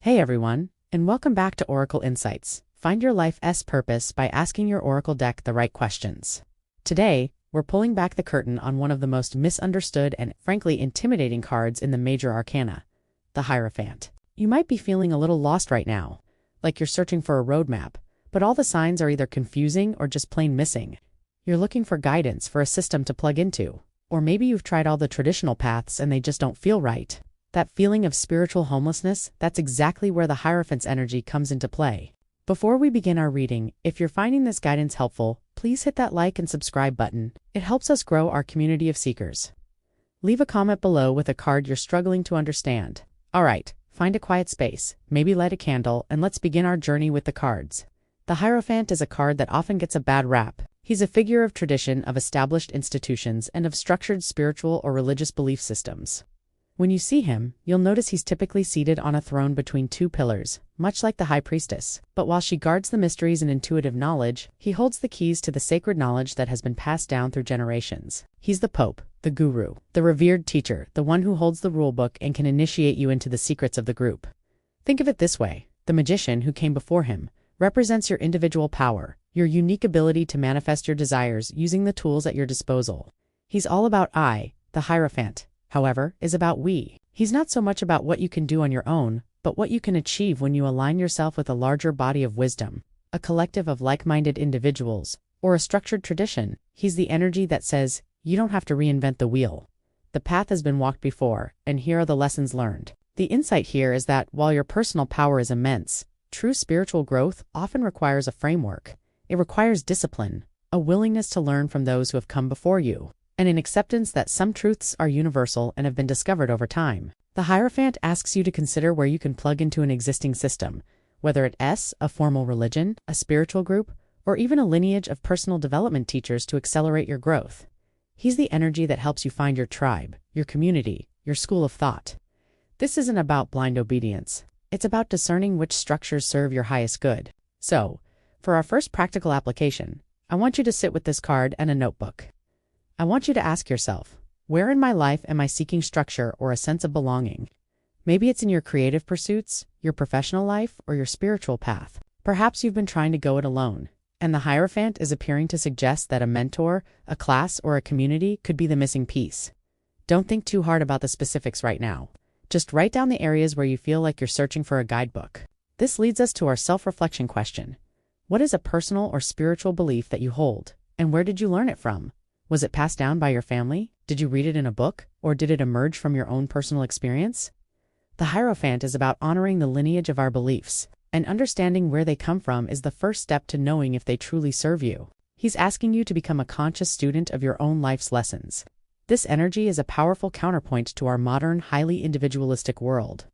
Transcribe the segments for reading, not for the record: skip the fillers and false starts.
Hey everyone, and welcome back to Oracle Insights. Find your life's purpose by asking your Oracle deck the right questions. Today, we're pulling back the curtain on one of the most misunderstood and frankly intimidating cards in the major arcana, the Hierophant. You might be feeling a little lost right now, like you're searching for a roadmap, but all the signs are either confusing or just plain missing. You're looking for guidance for a system to plug into, or maybe you've tried all the traditional paths and they just don't feel right. That feeling of spiritual homelessness, that's exactly where the Hierophant's energy comes into play. Before we begin our reading, if you're finding this guidance helpful, please hit that like and subscribe button. It helps us grow our community of seekers. Leave a comment below with a card you're struggling to understand. All right, find a quiet space, maybe light a candle, and let's begin our journey with the cards. The Hierophant is a card that often gets a bad rap. He's a figure of tradition, of established institutions, and of structured spiritual or religious belief systems. When you see him, you'll notice he's typically seated on a throne between two pillars, much like the High Priestess. But while she guards the mysteries and intuitive knowledge, he holds the keys to the sacred knowledge that has been passed down through generations. He's the Pope, the Guru, the revered teacher, the one who holds the rulebook and can initiate you into the secrets of the group. Think of it this way: the magician who came before him represents your individual power, your unique ability to manifest your desires using the tools at your disposal. He's all about I, the Hierophant, however, is about we. He's not so much about what you can do on your own, but what you can achieve when you align yourself with a larger body of wisdom, a collective of like-minded individuals, or a structured tradition. He's the energy that says, you don't have to reinvent the wheel. The path has been walked before, and here are the lessons learned. The insight here is that while your personal power is immense, true spiritual growth often requires a framework. It requires discipline, a willingness to learn from those who have come before you, and an acceptance that some truths are universal and have been discovered over time. The Hierophant asks you to consider where you can plug into an existing system, whether it's a formal religion, a spiritual group, or even a lineage of personal development teachers to accelerate your growth. He's the energy that helps you find your tribe, your community, your school of thought. This isn't about blind obedience. It's about discerning which structures serve your highest good. So, for our first practical application, I want you to sit with this card and a notebook. I want you to ask yourself, where in my life am I seeking structure or a sense of belonging? Maybe it's in your creative pursuits, your professional life, or your spiritual path. Perhaps you've been trying to go it alone, and the Hierophant is appearing to suggest that a mentor, a class, or a community could be the missing piece. Don't think too hard about the specifics right now. Just write down the areas where you feel like you're searching for a guidebook. This leads us to our self-reflection question. What is a personal or spiritual belief that you hold, and where did you learn it from? Was it passed down by your family? Did you read it in a book? Or did it emerge from your own personal experience? The Hierophant is about honoring the lineage of our beliefs, and understanding where they come from is the first step to knowing if they truly serve you. He's asking you to become a conscious student of your own life's lessons. This energy is a powerful counterpoint to our modern, highly individualistic world.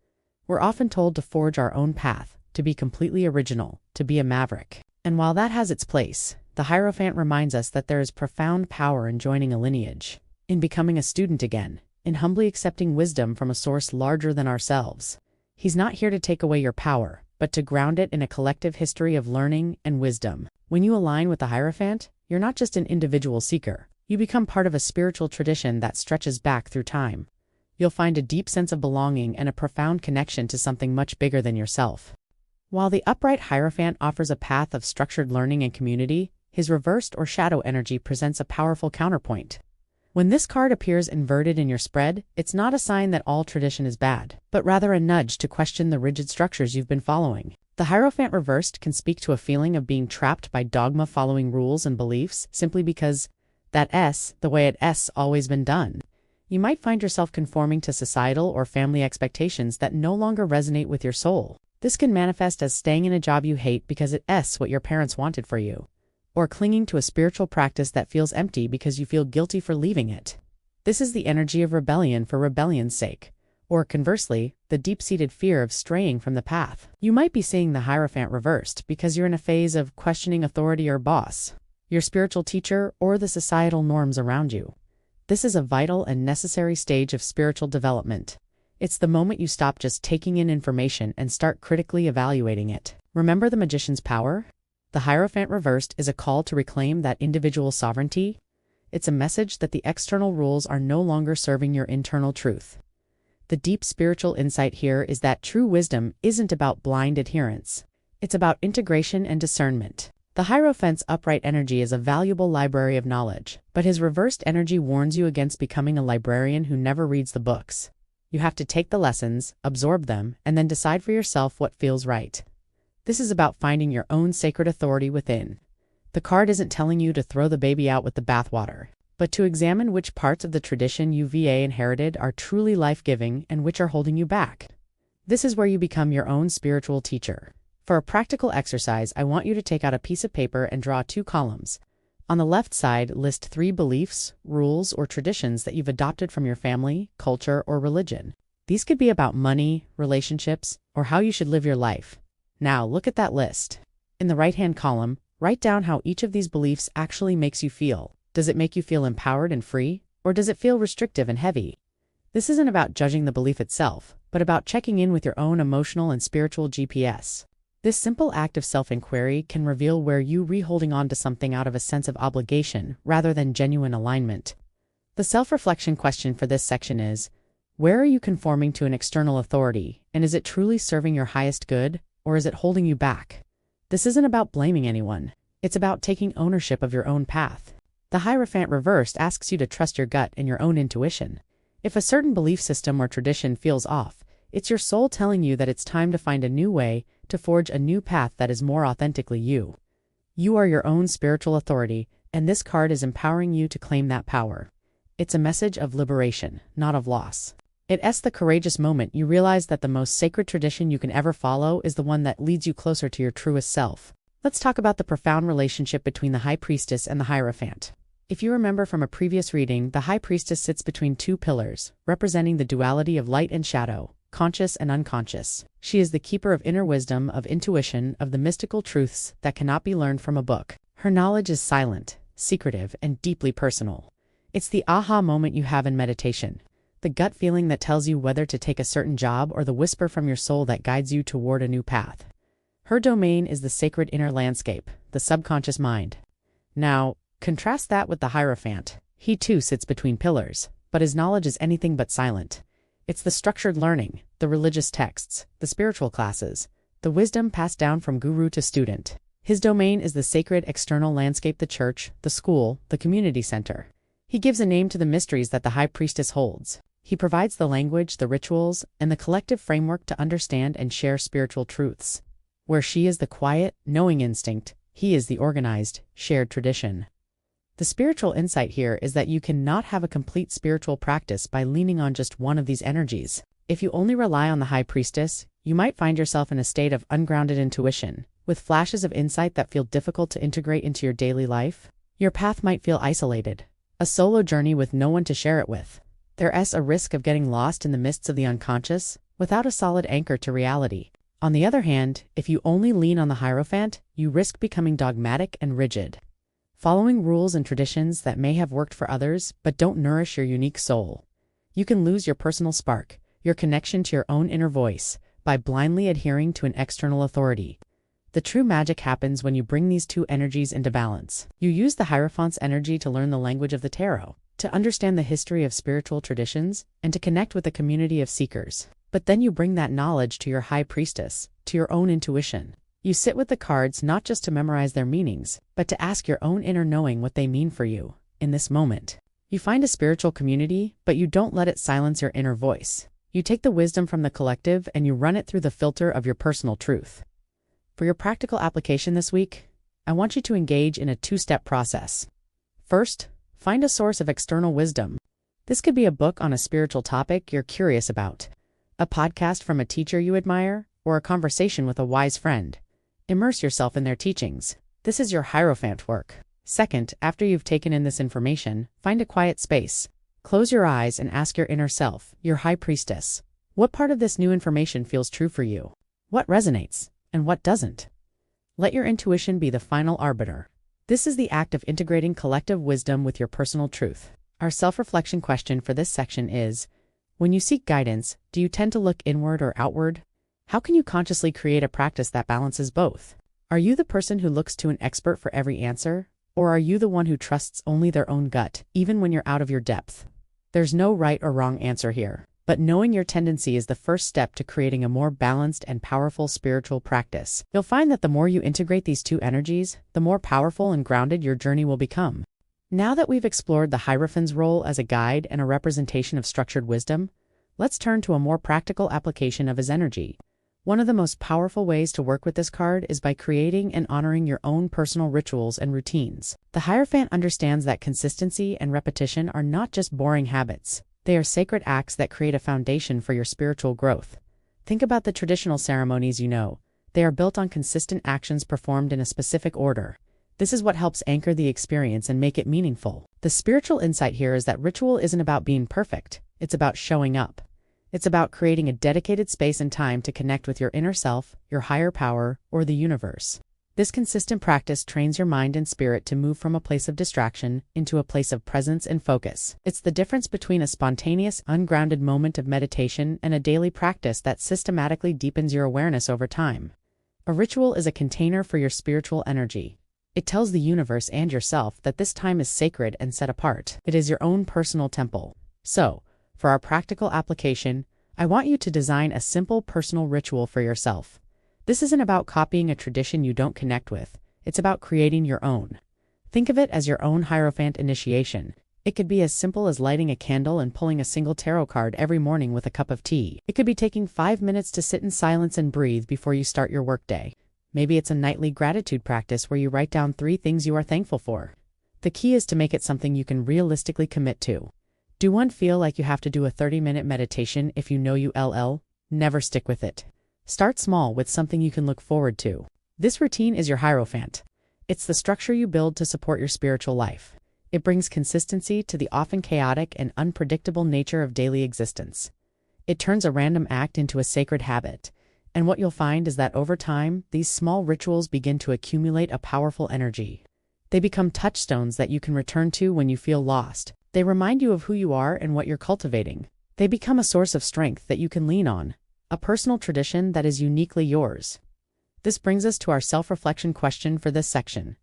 We're often told to forge our own path, to be completely original, to be a maverick. And while that has its place, the Hierophant reminds us that there is profound power in joining a lineage, in becoming a student again, in humbly accepting wisdom from a source larger than ourselves. He's not here to take away your power, but to ground it in a collective history of learning and wisdom. When you align with the Hierophant, you're not just an individual seeker. You become part of a spiritual tradition that stretches back through time. You'll find a deep sense of belonging and a profound connection to something much bigger than yourself. While the upright Hierophant offers a path of structured learning and community, his reversed or shadow energy presents a powerful counterpoint. When this card appears inverted in your spread, it's not a sign that all tradition is bad, but rather a nudge to question the rigid structures you've been following. The Hierophant reversed can speak to a feeling of being trapped by dogma, following rules and beliefs simply because that's the way it's always been done. You might find yourself conforming to societal or family expectations that no longer resonate with your soul. This can manifest as staying in a job you hate because it's what your parents wanted for you, or clinging to a spiritual practice that feels empty because you feel guilty for leaving it. This is the energy of rebellion for rebellion's sake, or conversely, the deep-seated fear of straying from the path. You might be seeing the Hierophant reversed because you're in a phase of questioning authority or boss, your spiritual teacher, or the societal norms around you. This is a vital and necessary stage of spiritual development. It's the moment you stop just taking in information and start critically evaluating it. Remember the magician's power? The Hierophant reversed is a call to reclaim that individual sovereignty. It's a message that the external rules are no longer serving your internal truth. The deep spiritual insight here is that true wisdom isn't about blind adherence. It's about integration and discernment. The Hierophant's upright energy is a valuable library of knowledge, but his reversed energy warns you against becoming a librarian who never reads the books. You have to take the lessons, absorb them, and then decide for yourself what feels right. This is about finding your own sacred authority within. The card isn't telling you to throw the baby out with the bathwater, but to examine which parts of the tradition you've inherited are truly life-giving and which are holding you back. This is where you become your own spiritual teacher. For a practical exercise, I want you to take out a piece of paper and draw 2 columns. On the left side, list 3 beliefs, rules, or traditions that you've adopted from your family, culture, or religion. These could be about money, relationships, or how you should live your life. Now, look at that list. In the right-hand column, write down how each of these beliefs actually makes you feel. Does it make you feel empowered and free, or does it feel restrictive and heavy? This isn't about judging the belief itself, but about checking in with your own emotional and spiritual GPS. This simple act of self-inquiry can reveal where you're holding on to something out of a sense of obligation rather than genuine alignment. The self-reflection question for this section is, where are you conforming to an external authority, and is it truly serving your highest good, or is it holding you back? This isn't about blaming anyone. It's about taking ownership of your own path. The Hierophant reversed asks you to trust your gut and your own intuition. If a certain belief system or tradition feels off, it's your soul telling you that it's time to find a new way, to forge a new path that is more authentically you. You are your own spiritual authority, and this card is empowering you to claim that power. It's a message of liberation, not of loss. It's the courageous moment you realize that the most sacred tradition you can ever follow is the one that leads you closer to your truest self. Let's talk about the profound relationship between the High Priestess and the Hierophant. If you remember from a previous reading, the High Priestess sits between 2 pillars, representing the duality of light and shadow, conscious and unconscious. She is the keeper of inner wisdom, of intuition, of the mystical truths that cannot be learned from a book. Her knowledge is silent, secretive, and deeply personal. It's the aha moment you have in meditation, the gut feeling that tells you whether to take a certain job, or the whisper from your soul that guides you toward a new path. Her domain is the sacred inner landscape, the subconscious mind. Now, contrast that with the Hierophant. He too sits between pillars, but his knowledge is anything but silent. It's the structured learning, the religious texts, the spiritual classes, the wisdom passed down from guru to student. His domain is the sacred external landscape, the church, the school, the community center. He gives a name to the mysteries that the High Priestess holds. He provides the language, the rituals, and the collective framework to understand and share spiritual truths. Where she is the quiet, knowing instinct, he is the organized, shared tradition. The spiritual insight here is that you cannot have a complete spiritual practice by leaning on just one of these energies. If you only rely on the High Priestess, you might find yourself in a state of ungrounded intuition, with flashes of insight that feel difficult to integrate into your daily life. Your path might feel isolated, a solo journey with no one to share it with. There's a risk of getting lost in the mists of the unconscious, without a solid anchor to reality. On the other hand, if you only lean on the Hierophant, you risk becoming dogmatic and rigid, following rules and traditions that may have worked for others but don't nourish your unique soul. You can lose your personal spark, your connection to your own inner voice, by blindly adhering to an external authority. The true magic happens when you bring these 2 energies into balance. You use the Hierophant's energy to learn the language of the tarot, to understand the history of spiritual traditions, and to connect with a community of seekers. But then you bring that knowledge to your High Priestess, to your own intuition. You sit with the cards not just to memorize their meanings, but to ask your own inner knowing what they mean for you, in this moment. You find a spiritual community, but you don't let it silence your inner voice. You take the wisdom from the collective and you run it through the filter of your personal truth. For your practical application this week, I want you to engage in a 2-step process. First, find a source of external wisdom. This could be a book on a spiritual topic you're curious about, a podcast from a teacher you admire, or a conversation with a wise friend. Immerse yourself in their teachings. This is your Hierophant work. Second, after you've taken in this information, find a quiet space. Close your eyes and ask your inner self, your High Priestess, what part of this new information feels true for you? What resonates, and what doesn't? Let your intuition be the final arbiter. This is the act of integrating collective wisdom with your personal truth. Our self-reflection question for this section is, when you seek guidance, do you tend to look inward or outward? How can you consciously create a practice that balances both? Are you the person who looks to an expert for every answer? Or are you the one who trusts only their own gut, even when you're out of your depth? There's no right or wrong answer here. But knowing your tendency is the first step to creating a more balanced and powerful spiritual practice. You'll find that the more you integrate these two energies, the more powerful and grounded your journey will become. Now that we've explored the Hierophant's role as a guide and a representation of structured wisdom, let's turn to a more practical application of his energy. One of the most powerful ways to work with this card is by creating and honoring your own personal rituals and routines. The Hierophant understands that consistency and repetition are not just boring habits. They are sacred acts that create a foundation for your spiritual growth. Think about the traditional ceremonies you know. They are built on consistent actions performed in a specific order. This is what helps anchor the experience and make it meaningful. The spiritual insight here is that ritual isn't about being perfect. It's about showing up. It's about creating a dedicated space and time to connect with your inner self, your higher power, or the universe. This consistent practice trains your mind and spirit to move from a place of distraction into a place of presence and focus. It's the difference between a spontaneous, ungrounded moment of meditation and a daily practice that systematically deepens your awareness over time. A ritual is a container for your spiritual energy. It tells the universe and yourself that this time is sacred and set apart. It is your own personal temple. So, for our practical application, I want you to design a simple personal ritual for yourself. This isn't about copying a tradition you don't connect with. It's about creating your own. Think of it as your own Hierophant initiation. It could be as simple as lighting a candle and pulling a single tarot card every morning with a cup of tea. It could be taking 5 minutes to sit in silence and breathe before you start your workday. Maybe it's a nightly gratitude practice where you write down 3 things you are thankful for. The key is to make it something you can realistically commit to. Do one feel like you have to do a 30-minute meditation if you know you'll never stick with it? Start small with something you can look forward to. This routine is your Hierophant. It's the structure you build to support your spiritual life. It brings consistency to the often chaotic and unpredictable nature of daily existence. It turns a random act into a sacred habit. And what you'll find is that over time, these small rituals begin to accumulate a powerful energy. They become touchstones that you can return to when you feel lost. They remind you of who you are and what you're cultivating. They become a source of strength that you can lean on. A personal tradition that is uniquely yours. This brings us to our self-reflection question for this section.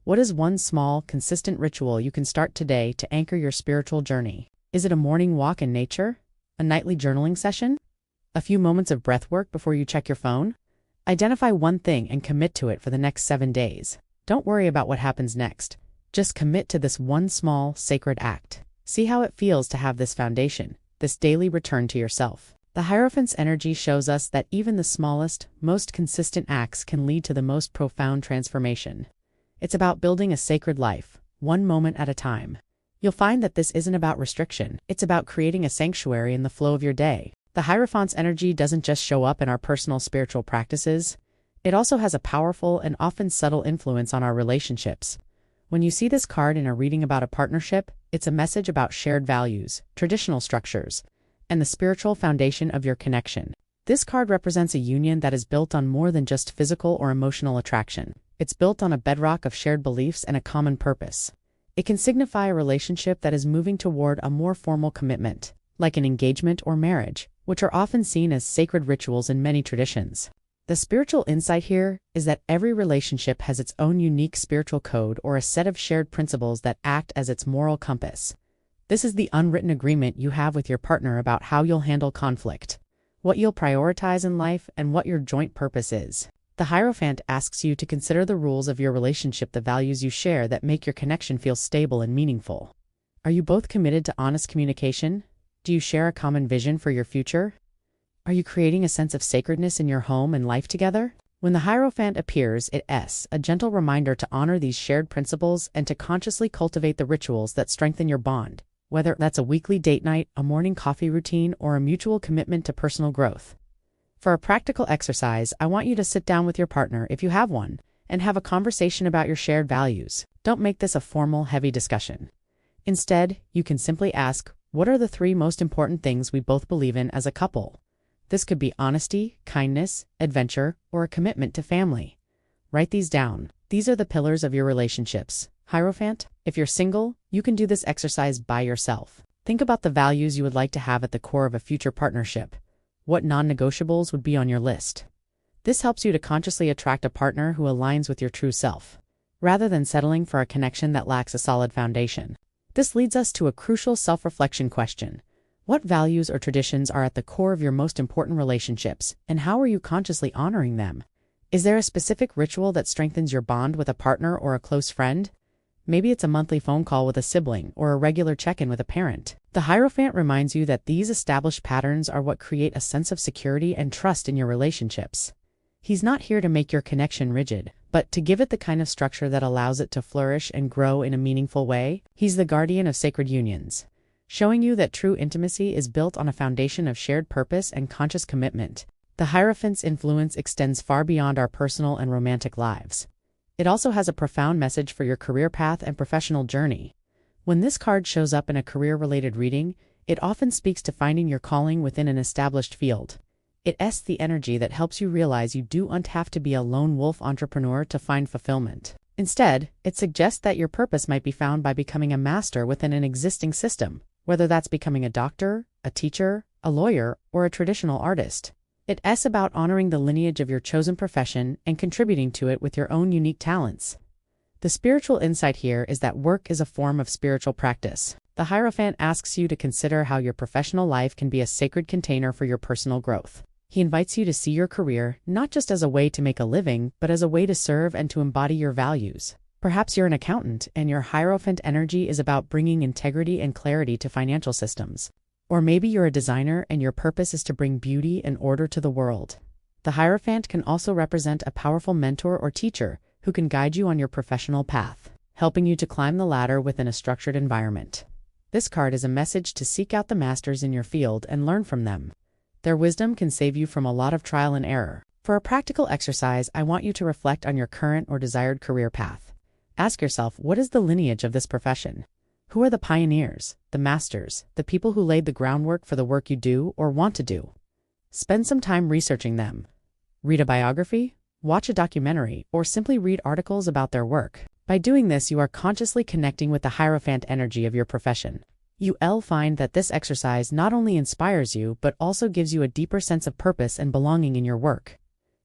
What is one small, consistent ritual you can start today to anchor your spiritual journey? Is it a morning walk in nature? A nightly journaling session? A few moments of breath work before you check your phone? Identify one thing and commit to it for the next 7 days. Don't worry about what happens next. Just commit to this one small, sacred act. See how it feels to have this foundation, this daily return to yourself. The Hierophant's energy shows us that even the smallest, most consistent acts can lead to the most profound transformation. It's about building a sacred life, one moment at a time. You'll find that this isn't about restriction. It's about creating a sanctuary in the flow of your day. The Hierophant's energy doesn't just show up in our personal spiritual practices. It also has a powerful and often subtle influence on our relationships. When you see this card in a reading about a partnership, it's a message about shared values, traditional structures, and the spiritual foundation of your connection. This card represents a union that is built on more than just physical or emotional attraction. It's built on a bedrock of shared beliefs and a common purpose. It can signify a relationship that is moving toward a more formal commitment, like an engagement or marriage, which are often seen as sacred rituals in many traditions. The spiritual insight here is that every relationship has its own unique spiritual code or a set of shared principles that act as its moral compass. This is the unwritten agreement you have with your partner about how you'll handle conflict, what you'll prioritize in life, and what your joint purpose is. The Hierophant asks you to consider the rules of your relationship, the values you share that make your connection feel stable and meaningful. Are you both committed to honest communication? Do you share a common vision for your future? Are you creating a sense of sacredness in your home and life together? When the Hierophant appears, it's a gentle reminder to honor these shared principles and to consciously cultivate the rituals that strengthen your bond, whether that's a weekly date night, a morning coffee routine, or a mutual commitment to personal growth. For a practical exercise, I want you to sit down with your partner, if you have one, and have a conversation about your shared values. Don't make this a formal, heavy discussion. Instead, you can simply ask, what are the 3 most important things we both believe in as a couple? This could be honesty, kindness, adventure, or a commitment to family. Write these down. These are the pillars of your relationships. Hierophant, if you're single, you can do this exercise by yourself. Think about the values you would like to have at the core of a future partnership. What non-negotiables would be on your list? This helps you to consciously attract a partner who aligns with your true self, rather than settling for a connection that lacks a solid foundation. This leads us to a crucial self-reflection question. What values or traditions are at the core of your most important relationships, and how are you consciously honoring them? Is there a specific ritual that strengthens your bond with a partner or a close friend? Maybe it's a monthly phone call with a sibling or a regular check-in with a parent. The Hierophant reminds you that these established patterns are what create a sense of security and trust in your relationships. He's not here to make your connection rigid, but to give it the kind of structure that allows it to flourish and grow in a meaningful way. He's the guardian of sacred unions, showing you that true intimacy is built on a foundation of shared purpose and conscious commitment. The Hierophant's influence extends far beyond our personal and romantic lives. It also has a profound message for your career path and professional journey. When this card shows up in a career-related reading, it often speaks to finding your calling within an established field. It's the energy that helps you realize you don't have to be a lone wolf entrepreneur to find fulfillment. Instead, it suggests that your purpose might be found by becoming a master within an existing system, whether that's becoming a doctor, a teacher, a lawyer, or a traditional artist. It's about honoring the lineage of your chosen profession and contributing to it with your own unique talents. The spiritual insight here is that work is a form of spiritual practice. The Hierophant asks you to consider how your professional life can be a sacred container for your personal growth. He invites you to see your career not just as a way to make a living, but as a way to serve and to embody your values. Perhaps you're an accountant and your Hierophant energy is about bringing integrity and clarity to financial systems. Or maybe you're a designer and your purpose is to bring beauty and order to the world. The Hierophant can also represent a powerful mentor or teacher who can guide you on your professional path, helping you to climb the ladder within a structured environment. This card is a message to seek out the masters in your field and learn from them. Their wisdom can save you from a lot of trial and error. For a practical exercise, I want you to reflect on your current or desired career path. Ask yourself, what is the lineage of this profession? Who are the pioneers, the masters, the people who laid the groundwork for the work you do or want to do? Spend some time researching them. Read a biography, watch a documentary, or simply read articles about their work. By doing this, you are consciously connecting with the Hierophant energy of your profession. You'll find that this exercise not only inspires you, but also gives you a deeper sense of purpose and belonging in your work.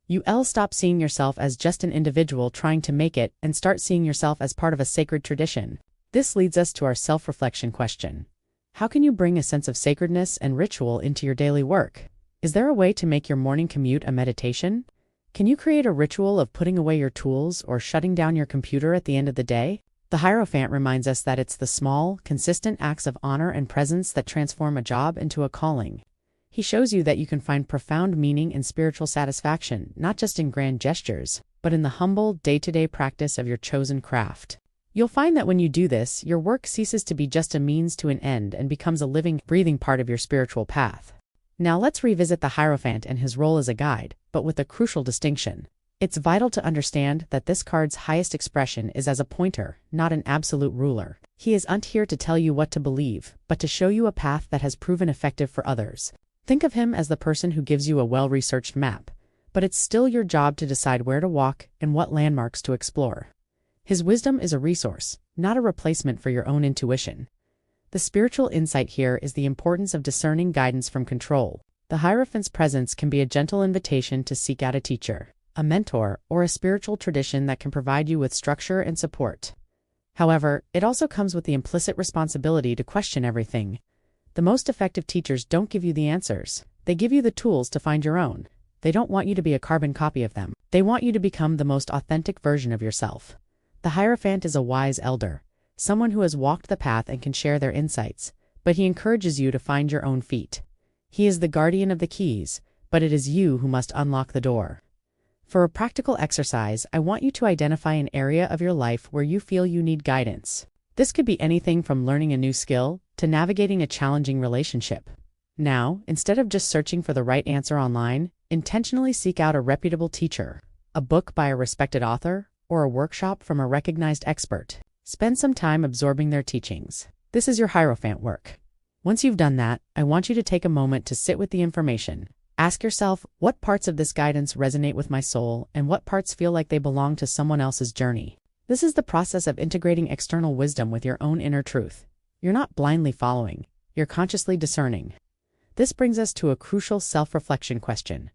You'll stop seeing yourself as just an individual trying to make it and start seeing yourself as part of a sacred tradition. This leads us to our self-reflection question. How can you bring a sense of sacredness and ritual into your daily work? Is there a way to make your morning commute a meditation? Can you create a ritual of putting away your tools or shutting down your computer at the end of the day? The Hierophant reminds us that it's the small, consistent acts of honor and presence that transform a job into a calling. He shows you that you can find profound meaning and spiritual satisfaction, not just in grand gestures, but in the humble, day-to-day practice of your chosen craft. You'll find that when you do this, your work ceases to be just a means to an end and becomes a living, breathing part of your spiritual path. Now let's revisit the Hierophant and his role as a guide, but with a crucial distinction. It's vital to understand that this card's highest expression is as a pointer, not an absolute ruler. He isn't here to tell you what to believe, but to show you a path that has proven effective for others. Think of him as the person who gives you a well-researched map, but it's still your job to decide where to walk and what landmarks to explore. His wisdom is a resource, not a replacement for your own intuition. The spiritual insight here is the importance of discerning guidance from control. The Hierophant's presence can be a gentle invitation to seek out a teacher, a mentor, or a spiritual tradition that can provide you with structure and support. However, it also comes with the implicit responsibility to question everything. The most effective teachers don't give you the answers. They give you the tools to find your own. They don't want you to be a carbon copy of them. They want you to become the most authentic version of yourself. The Hierophant is a wise elder, someone who has walked the path and can share their insights, but he encourages you to find your own feet. He is the guardian of the keys, but it is you who must unlock the door. For a practical exercise, I want you to identify an area of your life where you feel you need guidance. This could be anything from learning a new skill to navigating a challenging relationship. Now, instead of just searching for the right answer online, intentionally seek out a reputable teacher, a book by a respected author, or a workshop from a recognized expert. Spend some time absorbing their teachings. This is your Hierophant work. Once you've done that, I want you to take a moment to sit with the information. Ask yourself, what parts of this guidance resonate with my soul and what parts feel like they belong to someone else's journey? This is the process of integrating external wisdom with your own inner truth. You're not blindly following, you're consciously discerning. This brings us to a crucial self-reflection question.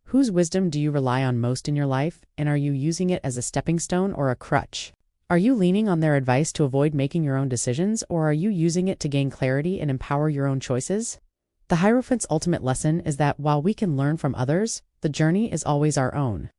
Whose wisdom do you rely on most in your life, and are you using it as a stepping stone or a crutch? Are you leaning on their advice to avoid making your own decisions, or are you using it to gain clarity and empower your own choices? The Hierophant's ultimate lesson is that while we can learn from others, the journey is always our own.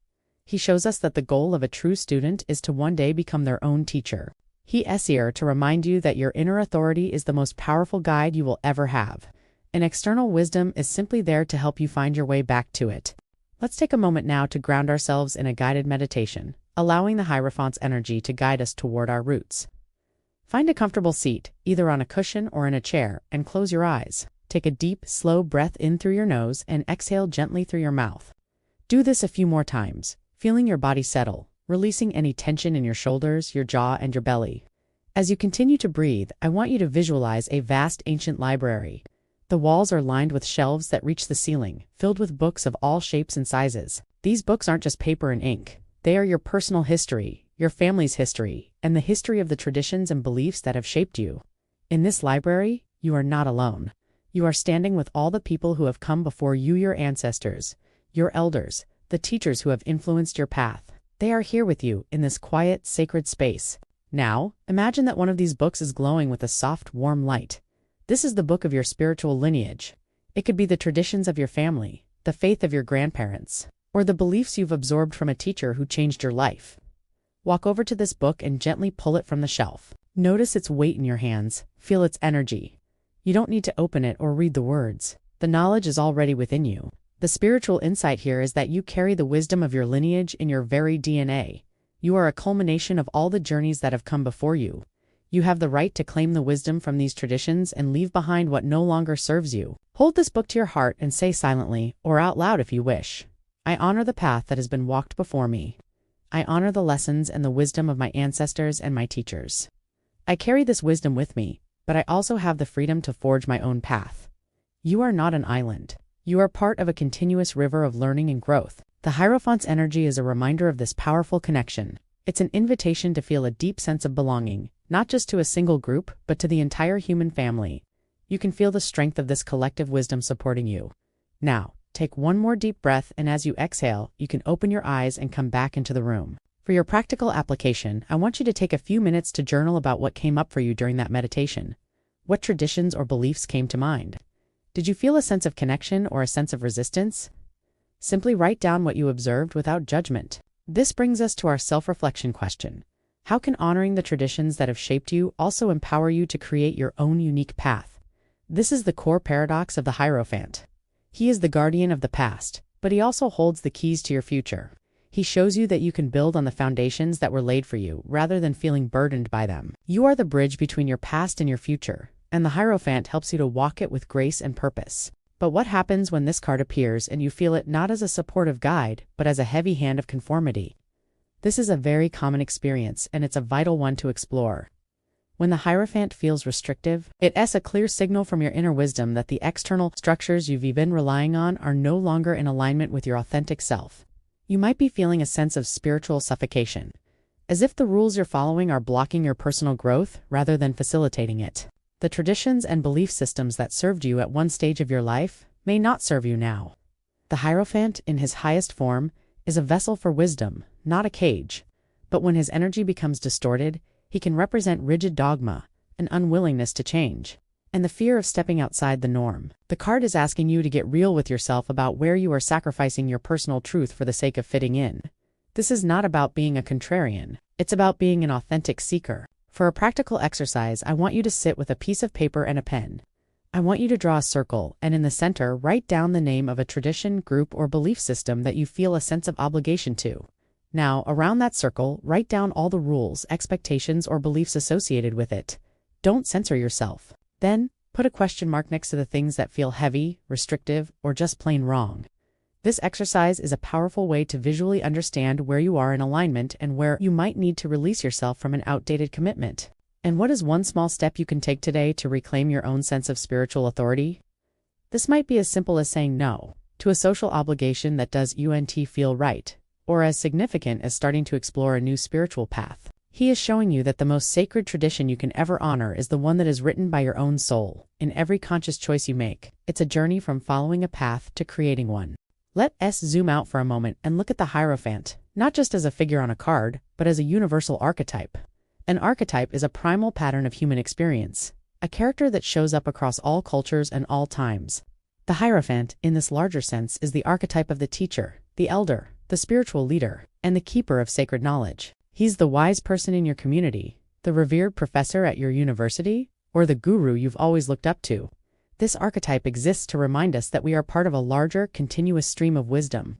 He shows us that the goal of a true student is to one day become their own teacher. He is here to remind you that your inner authority is the most powerful guide you will ever have. An external wisdom is simply there to help you find your way back to it. Let's take a moment now to ground ourselves in a guided meditation, allowing the Hierophant's energy to guide us toward our roots. Find a comfortable seat, either on a cushion or in a chair, and close your eyes. Take a deep, slow breath in through your nose and exhale gently through your mouth. Do this a few more times, feeling your body settle, releasing any tension in your shoulders, your jaw, and your belly. As you continue to breathe, I want you to visualize a vast ancient library. The walls are lined with shelves that reach the ceiling, filled with books of all shapes and sizes. These books aren't just paper and ink. They are your personal history, your family's history, and the history of the traditions and beliefs that have shaped you. In this library, you are not alone. You are standing with all the people who have come before you, your ancestors, your elders, the teachers who have influenced your path. They are here with you in this quiet, sacred space. Now, imagine that one of these books is glowing with a soft, warm light. This is the book of your spiritual lineage. It could be the traditions of your family, the faith of your grandparents, or the beliefs you've absorbed from a teacher who changed your life. Walk over to this book and gently pull it from the shelf. Notice its weight in your hands. Feel its energy. You don't need to open it or read the words. The knowledge is already within you. The spiritual insight here is that you carry the wisdom of your lineage in your very DNA. You are a culmination of all the journeys that have come before you. You have the right to claim the wisdom from these traditions and leave behind what no longer serves you. Hold this book to your heart and say silently, or out loud if you wish, I honor the path that has been walked before me. I honor the lessons and the wisdom of my ancestors and my teachers. I carry this wisdom with me, but I also have the freedom to forge my own path. You are not an island. You are part of a continuous river of learning and growth. The Hierophant's energy is a reminder of this powerful connection. It's an invitation to feel a deep sense of belonging, not just to a single group, but to the entire human family. You can feel the strength of this collective wisdom supporting you. Now, take one more deep breath, and as you exhale, you can open your eyes and come back into the room. For your practical application, I want you to take a few minutes to journal about what came up for you during that meditation. What traditions or beliefs came to mind? Did you feel a sense of connection or a sense of resistance? Simply write down what you observed without judgment. This brings us to our self-reflection question. How can honoring the traditions that have shaped you also empower you to create your own unique path? This is the core paradox of the Hierophant. He is the guardian of the past, but he also holds the keys to your future. He shows you that you can build on the foundations that were laid for you, rather than feeling burdened by them. You are the bridge between your past and your future, and the Hierophant helps you to walk it with grace and purpose. But what happens when this card appears and you feel it not as a supportive guide, but as a heavy hand of conformity? This is a very common experience, and it's a vital one to explore. When the Hierophant feels restrictive, it's a clear signal from your inner wisdom that the external structures you've been relying on are no longer in alignment with your authentic self. You might be feeling a sense of spiritual suffocation, as if the rules you're following are blocking your personal growth rather than facilitating it. The traditions and belief systems that served you at one stage of your life may not serve you now. The Hierophant, in his highest form, is a vessel for wisdom, not a cage. But when his energy becomes distorted, he can represent rigid dogma, an unwillingness to change, and the fear of stepping outside the norm. The card is asking you to get real with yourself about where you are sacrificing your personal truth for the sake of fitting in. This is not about being a contrarian. It's about being an authentic seeker. For a practical exercise, I want you to sit with a piece of paper and a pen. I want you to draw a circle, and in the center, write down the name of a tradition, group, or belief system that you feel a sense of obligation to. Now, around that circle, write down all the rules, expectations, or beliefs associated with it. Don't censor yourself. Then, put a question mark next to the things that feel heavy, restrictive, or just plain wrong. This exercise is a powerful way to visually understand where you are in alignment and where you might need to release yourself from an outdated commitment. And what is one small step you can take today to reclaim your own sense of spiritual authority? This might be as simple as saying no to a social obligation that doesn't feel right, or as significant as starting to explore a new spiritual path. He is showing you that the most sacred tradition you can ever honor is the one that is written by your own soul. In every conscious choice you make, it's a journey from following a path to creating one. Let's zoom out for a moment and look at the Hierophant, not just as a figure on a card, but as a universal archetype. An archetype is a primal pattern of human experience, a character that shows up across all cultures and all times. The Hierophant, in this larger sense, is the archetype of the teacher, the elder, the spiritual leader, and the keeper of sacred knowledge. He's the wise person in your community, the revered professor at your university, or the guru you've always looked up to. This archetype exists to remind us that we are part of a larger, continuous stream of wisdom,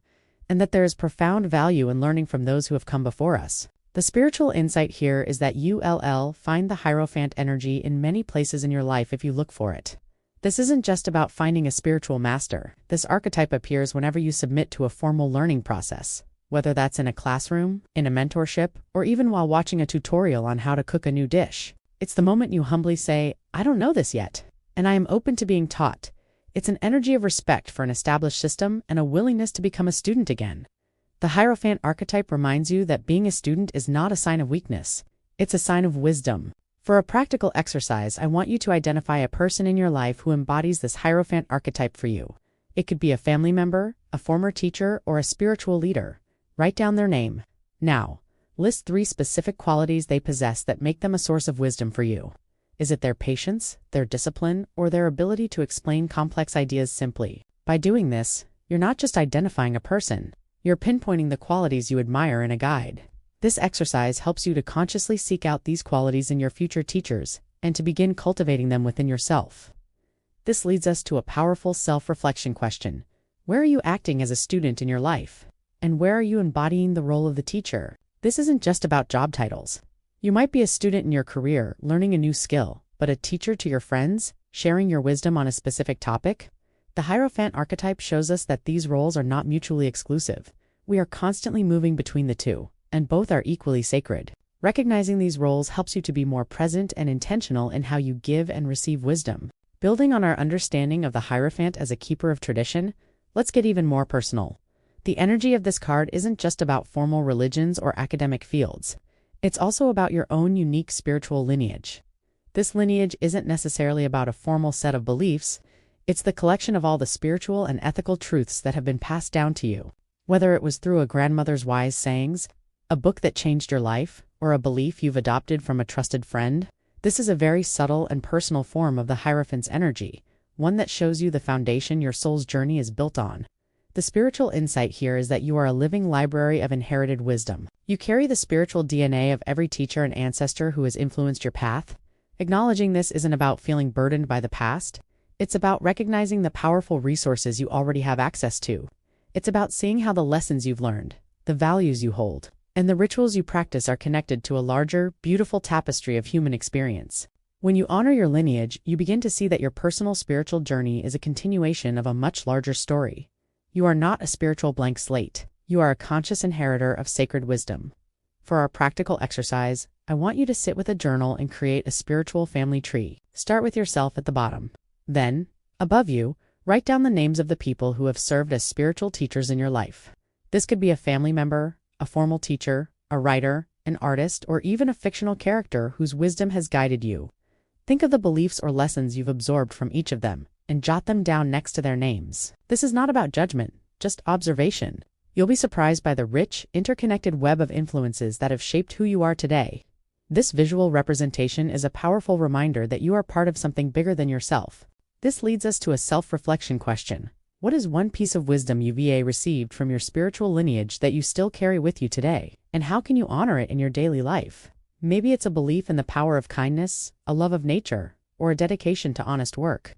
and that there is profound value in learning from those who have come before us. The spiritual insight here is that you'll find the Hierophant energy in many places in your life if you look for it. This isn't just about finding a spiritual master. This archetype appears whenever you submit to a formal learning process, whether that's in a classroom, in a mentorship, or even while watching a tutorial on how to cook a new dish. It's the moment you humbly say, "I don't know this yet, and I am open to being taught." It's an energy of respect for an established system and a willingness to become a student again. The Hierophant archetype reminds you that being a student is not a sign of weakness. It's a sign of wisdom. For a practical exercise, I want you to identify a person in your life who embodies this Hierophant archetype for you. It could be a family member, a former teacher, or a spiritual leader. Write down their name. Now, list 3 specific qualities they possess that make them a source of wisdom for you. Is it their patience, their discipline, or their ability to explain complex ideas simply? By doing this, you're not just identifying a person, you're pinpointing the qualities you admire in a guide. This exercise helps you to consciously seek out these qualities in your future teachers and to begin cultivating them within yourself. This leads us to a powerful self-reflection question. Where are you acting as a student in your life? And where are you embodying the role of the teacher? This isn't just about job titles. You might be a student in your career, learning a new skill, but a teacher to your friends, sharing your wisdom on a specific topic. The Hierophant archetype shows us that these roles are not mutually exclusive. We are constantly moving between the two, and both are equally sacred. Recognizing these roles helps you to be more present and intentional in how you give and receive wisdom. Building on our understanding of the Hierophant as a keeper of tradition, let's get even more personal. The energy of this card isn't just about formal religions or academic fields. It's also about your own unique spiritual lineage. This lineage isn't necessarily about a formal set of beliefs. It's the collection of all the spiritual and ethical truths that have been passed down to you. Whether it was through a grandmother's wise sayings, a book that changed your life, or a belief you've adopted from a trusted friend, this is a very subtle and personal form of the Hierophant's energy, one that shows you the foundation your soul's journey is built on. The spiritual insight here is that you are a living library of inherited wisdom. You carry the spiritual DNA of every teacher and ancestor who has influenced your path. Acknowledging this isn't about feeling burdened by the past. It's about recognizing the powerful resources you already have access to. It's about seeing how the lessons you've learned, the values you hold, and the rituals you practice are connected to a larger, beautiful tapestry of human experience. When you honor your lineage, you begin to see that your personal spiritual journey is a continuation of a much larger story. You are not a spiritual blank slate. You are a conscious inheritor of sacred wisdom. For our practical exercise, I want you to sit with a journal and create a spiritual family tree. Start with yourself at the bottom. Then, above you, write down the names of the people who have served as spiritual teachers in your life. This could be a family member, a formal teacher, a writer, an artist, or even a fictional character whose wisdom has guided you. Think of the beliefs or lessons you've absorbed from each of them, and jot them down next to their names. This is not about judgment, just observation. You'll be surprised by the rich, interconnected web of influences that have shaped who you are today. This visual representation is a powerful reminder that you are part of something bigger than yourself. This leads us to a self-reflection question. What is one piece of wisdom you've received from your spiritual lineage that you still carry with you today? And how can you honor it in your daily life? Maybe it's a belief in the power of kindness, a love of nature, or a dedication to honest work.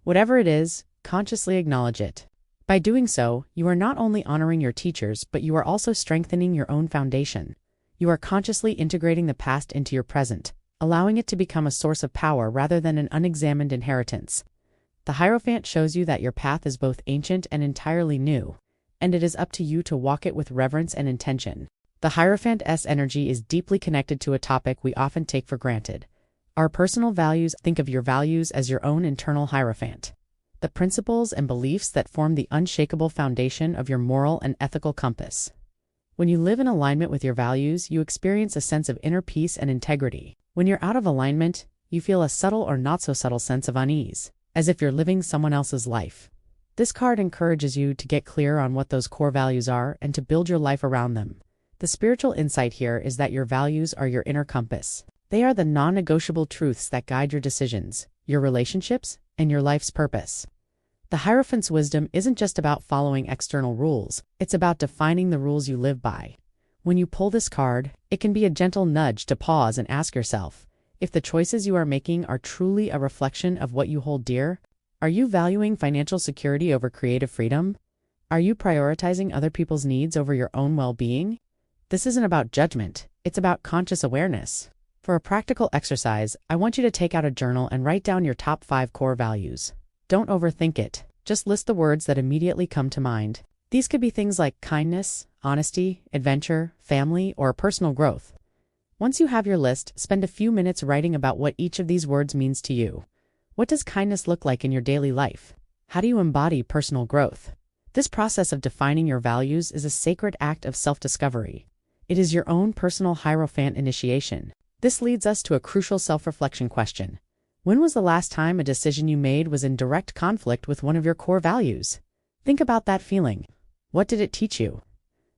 Whatever it is, consciously acknowledge it. By doing so, you are not only honoring your teachers, but you are also strengthening your own foundation. You are consciously integrating the past into your present, allowing it to become a source of power rather than an unexamined inheritance. The Hierophant shows you that your path is both ancient and entirely new, and it is up to you to walk it with reverence and intention. The Hierophant's energy is deeply connected to a topic we often take for granted: our personal values. Think of your values as your own internal Hierophant, the principles and beliefs that form the unshakable foundation of your moral and ethical compass. When you live in alignment with your values, you experience a sense of inner peace and integrity. When you're out of alignment, you feel a subtle or not-so-subtle sense of unease, as if you're living someone else's life. This card encourages you to get clear on what those core values are and to build your life around them. The spiritual insight here is that your values are your inner compass. They are the non-negotiable truths that guide your decisions, your relationships, and your life's purpose. The Hierophant's wisdom isn't just about following external rules, it's about defining the rules you live by. When you pull this card, it can be a gentle nudge to pause and ask yourself, if the choices you are making are truly a reflection of what you hold dear. Are you valuing financial security over creative freedom? Are you prioritizing other people's needs over your own well-being? This isn't about judgment, it's about conscious awareness. For a practical exercise, I want you to take out a journal and write down your top 5 core values. Don't overthink it, just list the words that immediately come to mind. These could be things like kindness, honesty, adventure, family, or personal growth. Once you have your list, spend a few minutes writing about what each of these words means to you. What does kindness look like in your daily life? How do you embody personal growth? This process of defining your values is a sacred act of self-discovery. It is your own personal Hierophant initiation. This leads us to a crucial self-reflection question. When was the last time a decision you made was in direct conflict with one of your core values? Think about that feeling. What did it teach you?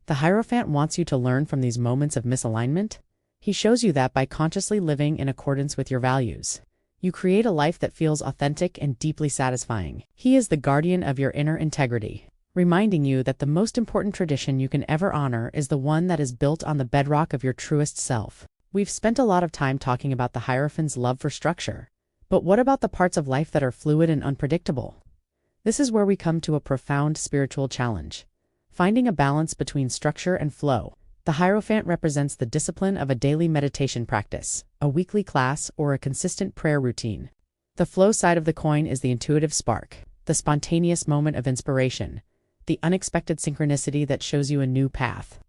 The Hierophant wants you to learn from these moments of misalignment. He shows you that by consciously living in accordance with your values, you create a life that feels authentic and deeply satisfying. He is the guardian of your inner integrity, reminding you that the most important tradition you can ever honor is the one that is built on the bedrock of your truest self. We've spent a lot of time talking about the Hierophant's love for structure, but what about the parts of life that are fluid and unpredictable? This is where we come to a profound spiritual challenge. Finding a balance between structure and flow. The Hierophant represents the discipline of a daily meditation practice, a weekly class, or a consistent prayer routine. The flow side of the coin is the intuitive spark, the spontaneous moment of inspiration, the unexpected synchronicity that shows you a new path.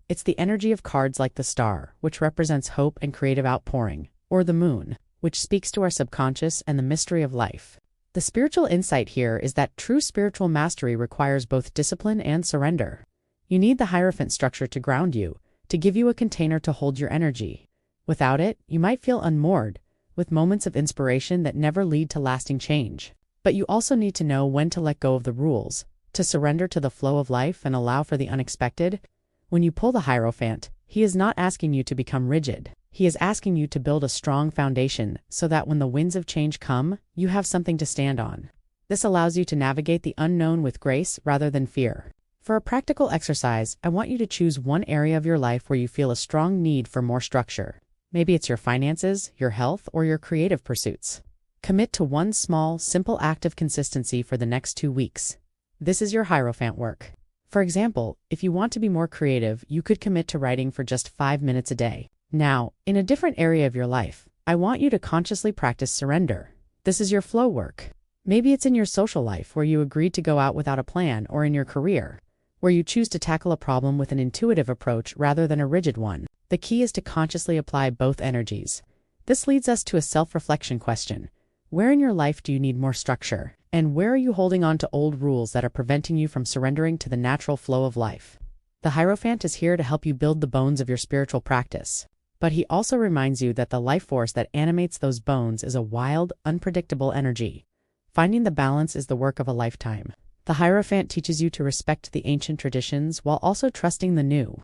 It's the energy of cards like the Star, which represents hope and creative outpouring, or the Moon, which speaks to our subconscious and the mystery of life. The spiritual insight here is that true spiritual mastery requires both discipline and surrender. You need the Hierophant structure to ground you, to give you a container to hold your energy. Without it, you might feel unmoored, with moments of inspiration that never lead to lasting change. But you also need to know when to let go of the rules, to surrender to the flow of life and allow for the unexpected. When you pull the Hierophant, he is not asking you to become rigid. He is asking you to build a strong foundation so that when the winds of change come, you have something to stand on. This allows you to navigate the unknown with grace rather than fear. For a practical exercise, I want you to choose one area of your life where you feel a strong need for more structure. Maybe it's your finances, your health, or your creative pursuits. Commit to one small, simple act of consistency for the next 2 weeks. This is your Hierophant work. For example, if you want to be more creative, you could commit to writing for just 5 minutes a day. Now, in a different area of your life, I want you to consciously practice surrender. This is your flow work. Maybe it's in your social life where you agreed to go out without a plan, or in your career, where you choose to tackle a problem with an intuitive approach rather than a rigid one. The key is to consciously apply both energies. This leads us to a self-reflection question. Where in your life do you need more structure? And where are you holding on to old rules that are preventing you from surrendering to the natural flow of life? The Hierophant is here to help you build the bones of your spiritual practice. But he also reminds you that the life force that animates those bones is a wild, unpredictable energy. Finding the balance is the work of a lifetime. The Hierophant teaches you to respect the ancient traditions while also trusting the new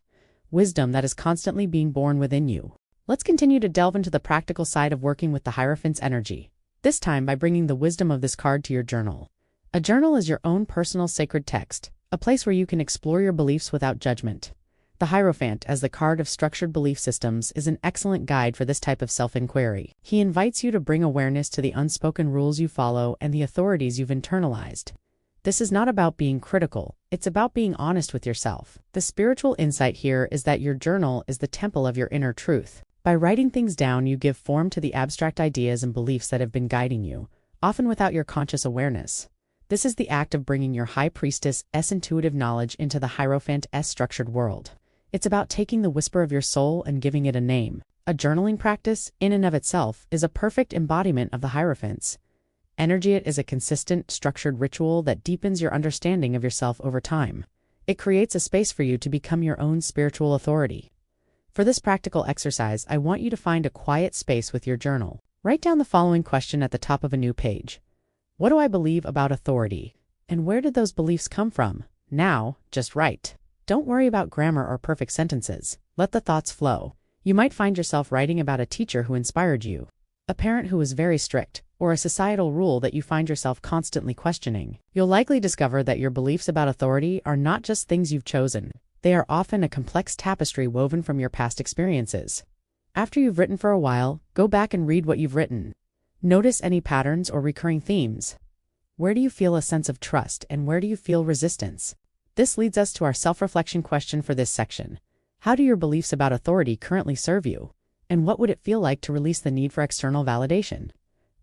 wisdom that is constantly being born within you. Let's continue to delve into the practical side of working with the Hierophant's energy. This time by bringing the wisdom of this card to your journal. A journal is your own personal sacred text, a place where you can explore your beliefs without judgment. The Hierophant, as the card of structured belief systems, is an excellent guide for this type of self-inquiry. He invites you to bring awareness to the unspoken rules you follow and the authorities you've internalized. This is not about being critical, it's about being honest with yourself. The spiritual insight here is that your journal is the temple of your inner truth. By writing things down, you give form to the abstract ideas and beliefs that have been guiding you, often without your conscious awareness. This is the act of bringing your High Priestess' intuitive knowledge into the Hierophant's structured world. It's about taking the whisper of your soul and giving it a name. A journaling practice, in and of itself, is a perfect embodiment of the Hierophants. Energy It is a consistent, structured ritual that deepens your understanding of yourself over time. It creates a space for you to become your own spiritual authority. For this practical exercise, I want you to find a quiet space with your journal. Write down the following question at the top of a new page. What do I believe about authority? And where did those beliefs come from? Now, just write. Don't worry about grammar or perfect sentences. Let the thoughts flow. You might find yourself writing about a teacher who inspired you, a parent who is very strict, or a societal rule that you find yourself constantly questioning. You'll likely discover that your beliefs about authority are not just things you've chosen. They are often a complex tapestry woven from your past experiences. After you've written for a while, go back and read what you've written. Notice any patterns or recurring themes. Where do you feel a sense of trust and where do you feel resistance? This leads us to our self-reflection question for this section. How do your beliefs about authority currently serve you? And what would it feel like to release the need for external validation?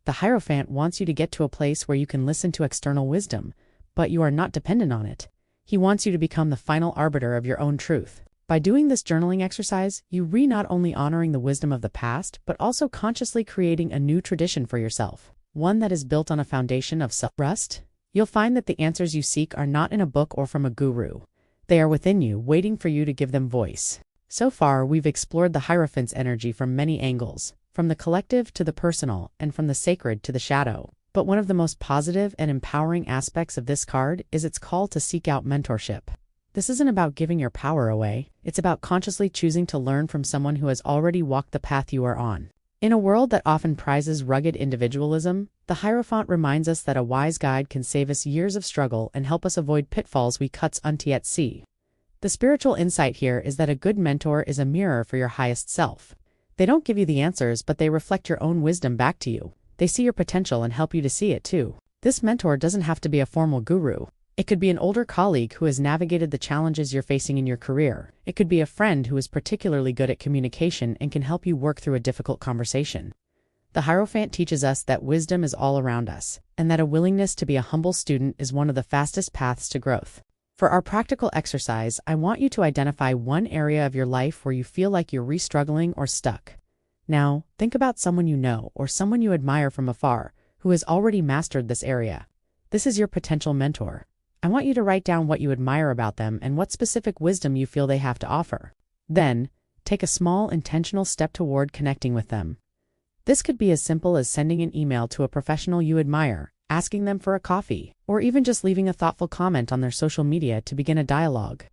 The Hierophant wants you to get to a place where you can listen to external wisdom, but you are not dependent on it. He wants you to become the final arbiter of your own truth. By doing this journaling exercise, you not only honoring the wisdom of the past, but also consciously creating a new tradition for yourself, one that is built on a foundation of self-trust. You'll find that the answers you seek are not in a book or from a guru. They are within you, waiting for you to give them voice. So far, we've explored the Hierophant's energy from many angles, from the collective to the personal, and from the sacred to the shadow. But one of the most positive and empowering aspects of this card is its call to seek out mentorship. This isn't about giving your power away, it's about consciously choosing to learn from someone who has already walked the path you are on. In a world that often prizes rugged individualism, the Hierophant reminds us that a wise guide can save us years of struggle and help us avoid pitfalls we cuts unto at sea. The spiritual insight here is that a good mentor is a mirror for your highest self. They don't give you the answers, but they reflect your own wisdom back to you. They see your potential and help you to see it too. This mentor doesn't have to be a formal guru. It could be an older colleague who has navigated the challenges you're facing in your career. It could be a friend who is particularly good at communication and can help you work through a difficult conversation. The Hierophant teaches us that wisdom is all around us, and that a willingness to be a humble student is one of the fastest paths to growth. For our practical exercise, I want you to identify one area of your life where you feel like you're struggling or stuck. Now, think about someone you know or someone you admire from afar who has already mastered this area. This is your potential mentor. I want you to write down what you admire about them and what specific wisdom you feel they have to offer. Then, take a small intentional step toward connecting with them. This could be as simple as sending an email to a professional you admire, asking them for a coffee, or even just leaving a thoughtful comment on their social media to begin a dialogue.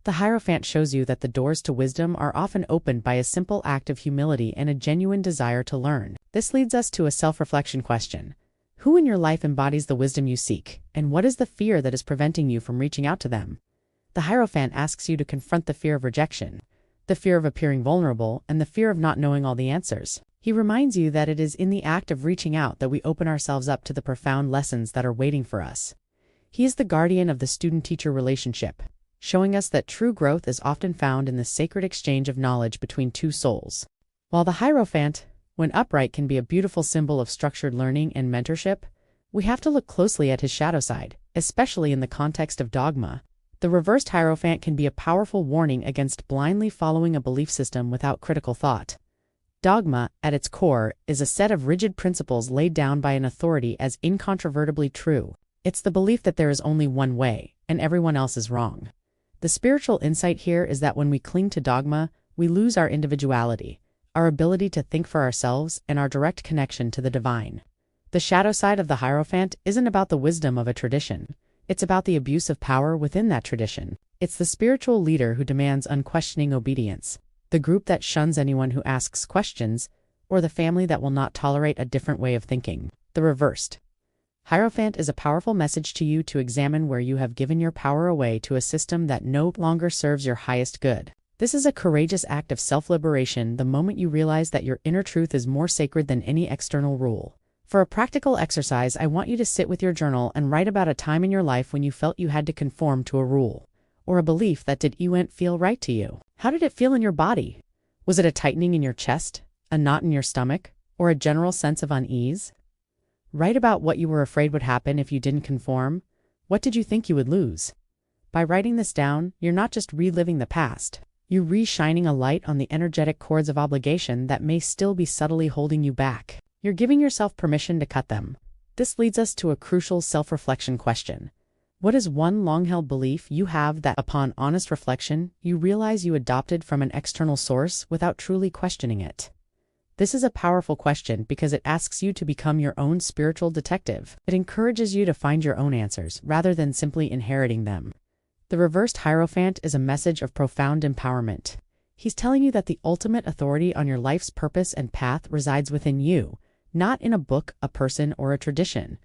The Hierophant shows you that the doors to wisdom are often opened by a simple act of humility and a genuine desire to learn. This leads us to a self-reflection question. Who in your life embodies the wisdom you seek, and what is the fear that is preventing you from reaching out to them? The Hierophant asks you to confront the fear of rejection, the fear of appearing vulnerable, and the fear of not knowing all the answers. He reminds you that it is in the act of reaching out that we open ourselves up to the profound lessons that are waiting for us. He is the guardian of the student-teacher relationship, showing us that true growth is often found in the sacred exchange of knowledge between two souls. While the Hierophant, when upright, can be a beautiful symbol of structured learning and mentorship, we have to look closely at his shadow side, especially in the context of dogma. The reversed Hierophant can be a powerful warning against blindly following a belief system without critical thought. Dogma, at its core, is a set of rigid principles laid down by an authority as incontrovertibly true. It's the belief that there is only one way, and everyone else is wrong. The spiritual insight here is that when we cling to dogma, we lose our individuality, our ability to think for ourselves, and our direct connection to the divine. The shadow side of the Hierophant isn't about the wisdom of a tradition. It's about the abuse of power within that tradition. It's the spiritual leader who demands unquestioning obedience, the group that shuns anyone who asks questions, or the family that will not tolerate a different way of thinking. The reversed Hierophant is a powerful message to you to examine where you have given your power away to a system that no longer serves your highest good. This is a courageous act of self-liberation the moment you realize that your inner truth is more sacred than any external rule. For a practical exercise, I want you to sit with your journal and write about a time in your life when you felt you had to conform to a rule, or a belief that didn't feel right to you. How did it feel in your body? Was it a tightening in your chest, a knot in your stomach, or a general sense of unease? Write about what you were afraid would happen if you didn't conform. What did you think you would lose? By writing this down, you're not just reliving the past. You're re-shining a light on the energetic cords of obligation that may still be subtly holding you back. You're giving yourself permission to cut them. This leads us to a crucial self-reflection question. What is one long-held belief you have that, upon honest reflection, you realize you adopted from an external source without truly questioning it? This is a powerful question because it asks you to become your own spiritual detective. It encourages you to find your own answers rather than simply inheriting them. The reversed Hierophant is a message of profound empowerment. He's telling you that the ultimate authority on your life's purpose and path resides within you, not in a book, a person, or a tradition.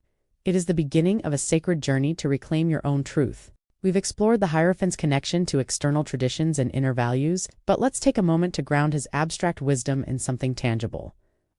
It is the beginning of a sacred journey to reclaim your own truth. We've explored the Hierophant's connection to external traditions and inner values, but let's take a moment to ground his abstract wisdom in something tangible.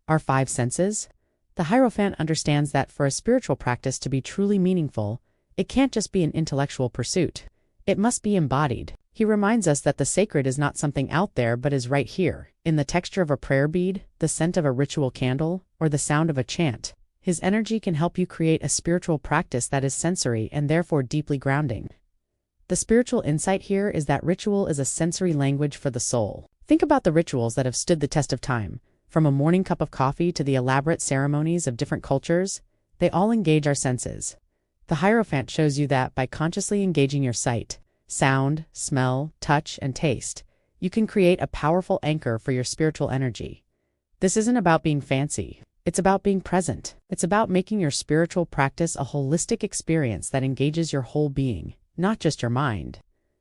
Our five senses? The Hierophant understands that for a spiritual practice to be truly meaningful, it can't just be an intellectual pursuit. It must be embodied. He reminds us that the sacred is not something out there but is right here, in the texture of a prayer bead, the scent of a ritual candle, or the sound of a chant. His energy can help you create a spiritual practice that is sensory and therefore deeply grounding. The spiritual insight here is that ritual is a sensory language for the soul. Think about the rituals that have stood the test of time. From a morning cup of coffee to the elaborate ceremonies of different cultures, they all engage our senses. The Hierophant shows you that by consciously engaging your sight, sound, smell, touch, and taste, you can create a powerful anchor for your spiritual energy. This isn't about being fancy. It's about being present. It's about making your spiritual practice a holistic experience that engages your whole being, not just your mind.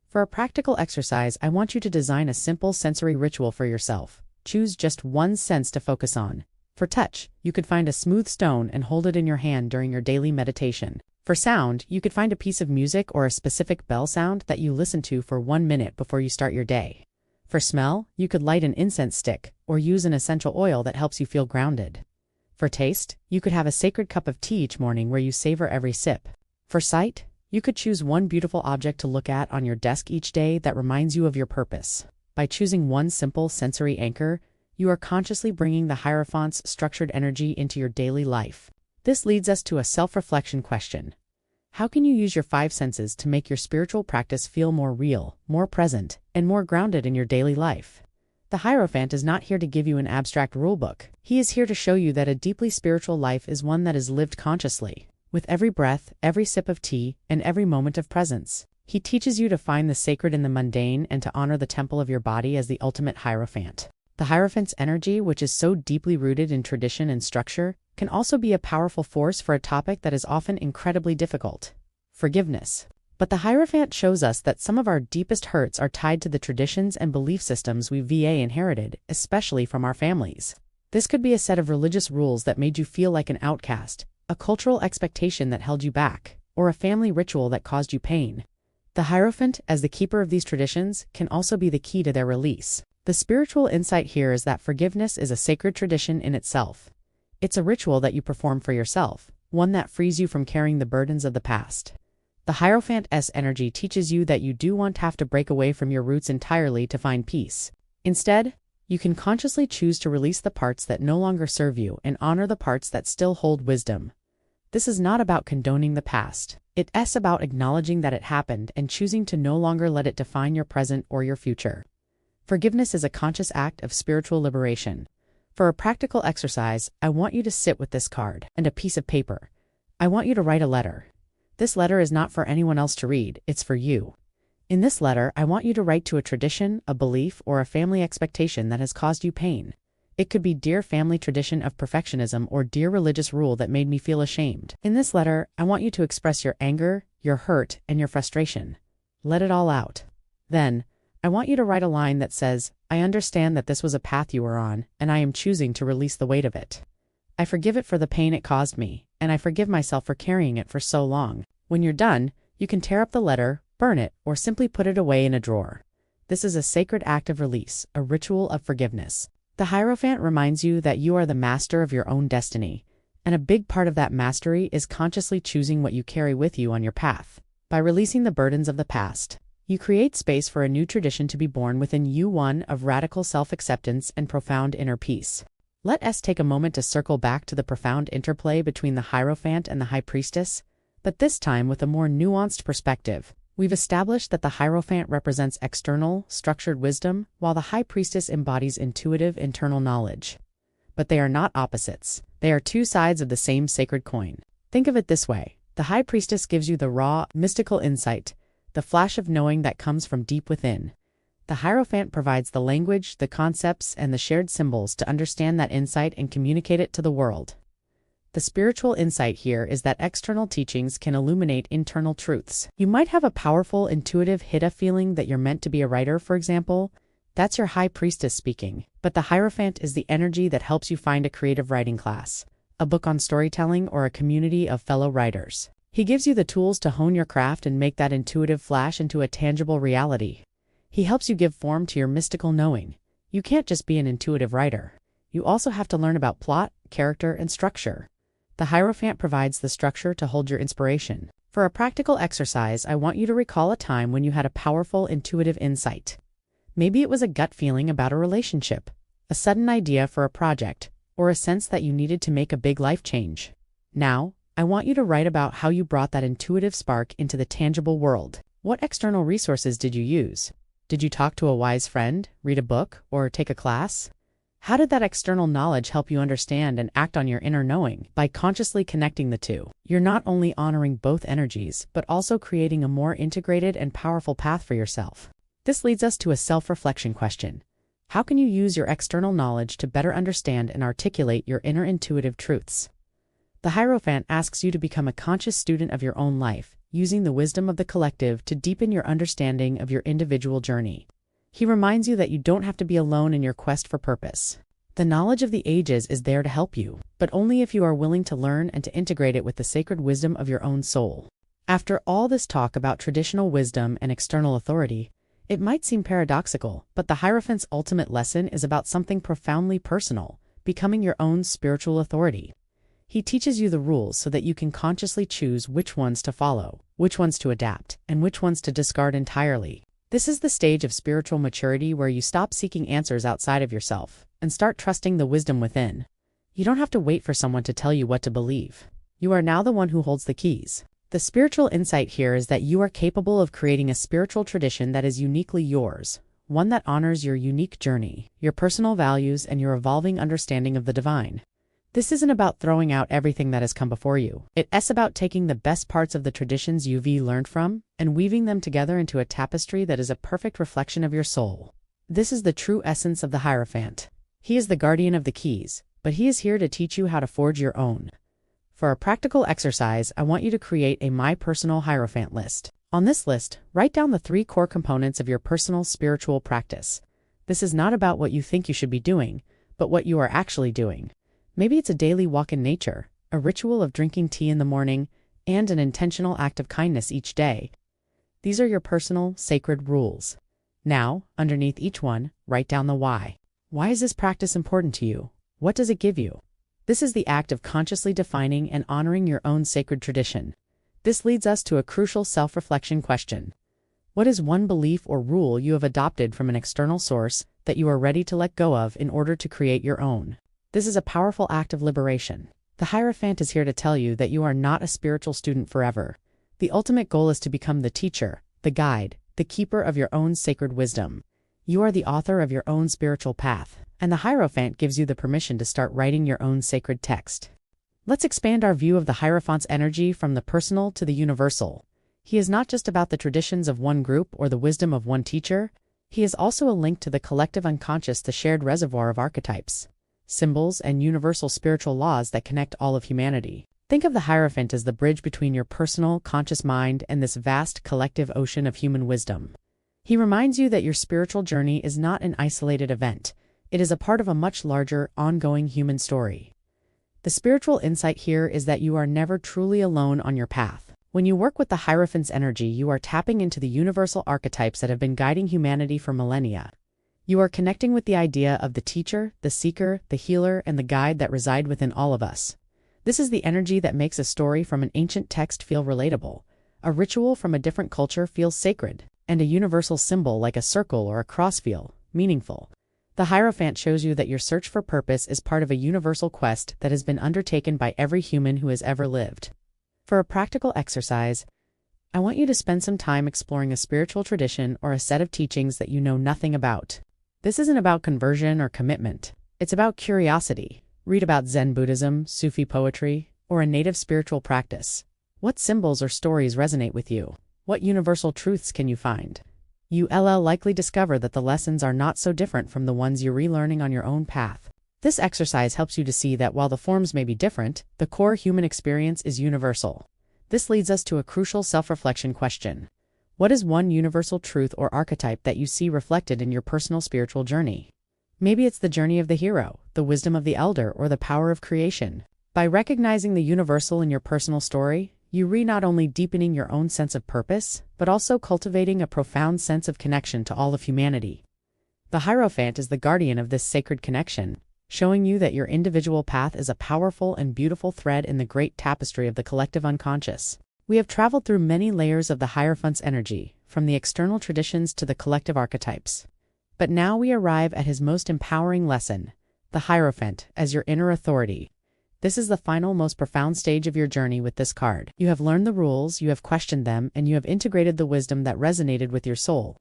For a practical exercise, I want you to design a simple sensory ritual for yourself. Choose just one sense to focus on. For touch, you could find a smooth stone and hold it in your hand during your daily meditation. For sound, you could find a piece of music or a specific bell sound that you listen to for 1 minute before you start your day. For smell, you could light an incense stick or use an essential oil that helps you feel grounded. For taste, you could have a sacred cup of tea each morning where you savor every sip. For sight, you could choose one beautiful object to look at on your desk each day that reminds you of your purpose. By choosing one simple sensory anchor, you are consciously bringing the Hierophant's structured energy into your daily life. This leads us to a self-reflection question. How can you use your five senses to make your spiritual practice feel more real, more present, and more grounded in your daily life? The Hierophant is not here to give you an abstract rulebook. He is here to show you that a deeply spiritual life is one that is lived consciously, with every breath, every sip of tea, and every moment of presence. He teaches you to find the sacred in the mundane and to honor the temple of your body as the ultimate Hierophant. The Hierophant's energy, which is so deeply rooted in tradition and structure, can also be a powerful force for a topic that is often incredibly difficult: forgiveness. But the Hierophant shows us that some of our deepest hurts are tied to the traditions and belief systems we inherited, especially from our families. This could be a set of religious rules that made you feel like an outcast, a cultural expectation that held you back, or a family ritual that caused you pain. The Hierophant, as the keeper of these traditions, can also be the key to their release. The spiritual insight here is that forgiveness is a sacred tradition in itself. It's a ritual that you perform for yourself, one that frees you from carrying the burdens of the past. The Hierophant's energy teaches you that you do not have to break away from your roots entirely to find peace. Instead, you can consciously choose to release the parts that no longer serve you and honor the parts that still hold wisdom. This is not about condoning the past. It's about acknowledging that it happened and choosing to no longer let it define your present or your future. Forgiveness is a conscious act of spiritual liberation. For a practical exercise, I want you to sit with this card and a piece of paper. I want you to write a letter. This letter is not for anyone else to read, it's for you. In this letter, I want you to write to a tradition, a belief, or a family expectation that has caused you pain. It could be dear family tradition of perfectionism or dear religious rule that made me feel ashamed. In this letter, I want you to express your anger, your hurt, and your frustration. Let it all out. Then, I want you to write a line that says, I understand that this was a path you were on, and I am choosing to release the weight of it. I forgive it for the pain it caused me, and I forgive myself for carrying it for so long. When you're done, you can tear up the letter, burn it, or simply put it away in a drawer. This is a sacred act of release, a ritual of forgiveness. The Hierophant reminds you that you are the master of your own destiny, and a big part of that mastery is consciously choosing what you carry with you on your path. By releasing the burdens of the past, you create space for a new tradition to be born within you, one of radical self-acceptance and profound inner peace. Let us take a moment to circle back to the profound interplay between the Hierophant and the High Priestess, but this time with a more nuanced perspective. We've established that the Hierophant represents external, structured wisdom, while the High Priestess embodies intuitive, internal knowledge. But they are not opposites. They are two sides of the same sacred coin. Think of it this way. The High Priestess gives you the raw, mystical insight, the flash of knowing that comes from deep within. The Hierophant provides the language, the concepts, and the shared symbols to understand that insight and communicate it to the world. The spiritual insight here is that external teachings can illuminate internal truths. You might have a powerful, intuitive hidden feeling that you're meant to be a writer, for example. That's your High Priestess speaking. But the Hierophant is the energy that helps you find a creative writing class, a book on storytelling, or a community of fellow writers. He gives you the tools to hone your craft and make that intuitive flash into a tangible reality. He helps you give form to your mystical knowing. You can't just be an intuitive writer. You also have to learn about plot, character, and structure. The Hierophant provides the structure to hold your inspiration. For a practical exercise, I want you to recall a time when you had a powerful, intuitive insight. Maybe it was a gut feeling about a relationship, a sudden idea for a project, or a sense that you needed to make a big life change. Now, I want you to write about how you brought that intuitive spark into the tangible world. What external resources did you use? Did you talk to a wise friend, read a book, or take a class? How did that external knowledge help you understand and act on your inner knowing? By consciously connecting the two, you're not only honoring both energies, but also creating a more integrated and powerful path for yourself. This leads us to a self-reflection question. How can you use your external knowledge to better understand and articulate your inner intuitive truths? The Hierophant asks you to become a conscious student of your own life, using the wisdom of the collective to deepen your understanding of your individual journey. He reminds you that you don't have to be alone in your quest for purpose. The knowledge of the ages is there to help you, but only if you are willing to learn and to integrate it with the sacred wisdom of your own soul. After all this talk about traditional wisdom and external authority, it might seem paradoxical, but the Hierophant's ultimate lesson is about something profoundly personal, becoming your own spiritual authority. He teaches you the rules so that you can consciously choose which ones to follow, which ones to adapt, and which ones to discard entirely. This is the stage of spiritual maturity where you stop seeking answers outside of yourself and start trusting the wisdom within. You don't have to wait for someone to tell you what to believe. You are now the one who holds the keys. The spiritual insight here is that you are capable of creating a spiritual tradition that is uniquely yours, one that honors your unique journey, your personal values, and your evolving understanding of the divine. This isn't about throwing out everything that has come before you. It's about taking the best parts of the traditions you've learned from and weaving them together into a tapestry that is a perfect reflection of your soul. This is the true essence of the Hierophant. He is the guardian of the keys, but he is here to teach you how to forge your own. For a practical exercise, I want you to create a My Personal Hierophant list. On this list, write down the 3 core components of your personal spiritual practice. This is not about what you think you should be doing, but what you are actually doing. Maybe it's a daily walk in nature, a ritual of drinking tea in the morning, and an intentional act of kindness each day. These are your personal, sacred rules. Now, underneath each one, write down the why. Why is this practice important to you? What does it give you? This is the act of consciously defining and honoring your own sacred tradition. This leads us to a crucial self-reflection question. What is one belief or rule you have adopted from an external source that you are ready to let go of in order to create your own? This is a powerful act of liberation. The Hierophant is here to tell you that you are not a spiritual student forever. The ultimate goal is to become the teacher, the guide, the keeper of your own sacred wisdom. You are the author of your own spiritual path, and the Hierophant gives you the permission to start writing your own sacred text. Let's expand our view of the Hierophant's energy from the personal to the universal. He is not just about the traditions of one group or the wisdom of one teacher. He is also a link to the collective unconscious, the shared reservoir of archetypes, symbols, and universal spiritual laws that connect all of humanity. Think of the Hierophant as the bridge between your personal, conscious mind and this vast, collective ocean of human wisdom. He reminds you that your spiritual journey is not an isolated event. It is a part of a much larger, ongoing human story. The spiritual insight here is that you are never truly alone on your path. When you work with the Hierophant's energy, you are tapping into the universal archetypes that have been guiding humanity for millennia. You are connecting with the idea of the teacher, the seeker, the healer, and the guide that reside within all of us. This is the energy that makes a story from an ancient text feel relatable, a ritual from a different culture feels sacred, and a universal symbol like a circle or a cross feel meaningful. The Hierophant shows you that your search for purpose is part of a universal quest that has been undertaken by every human who has ever lived. For a practical exercise, I want you to spend some time exploring a spiritual tradition or a set of teachings that you know nothing about. This isn't about conversion or commitment. It's about curiosity. Read about Zen Buddhism, Sufi poetry, or a native spiritual practice. What symbols or stories resonate with you? What universal truths can you find? You'll likely discover that the lessons are not so different from the ones you're relearning on your own path. This exercise helps you to see that while the forms may be different, the core human experience is universal. This leads us to a crucial self-reflection question. What is one universal truth or archetype that you see reflected in your personal spiritual journey? Maybe it's the journey of the hero, the wisdom of the elder, or the power of creation. By recognizing the universal in your personal story, you not only deepening your own sense of purpose, but also cultivating a profound sense of connection to all of humanity. The Hierophant is the guardian of this sacred connection, showing you that your individual path is a powerful and beautiful thread in the great tapestry of the collective unconscious. We have traveled through many layers of the Hierophant's energy, from the external traditions to the collective archetypes. But now we arrive at his most empowering lesson, the Hierophant as your inner authority. This is the final, most profound stage of your journey with this card. You have learned the rules, you have questioned them, and you have integrated the wisdom that resonated with your soul.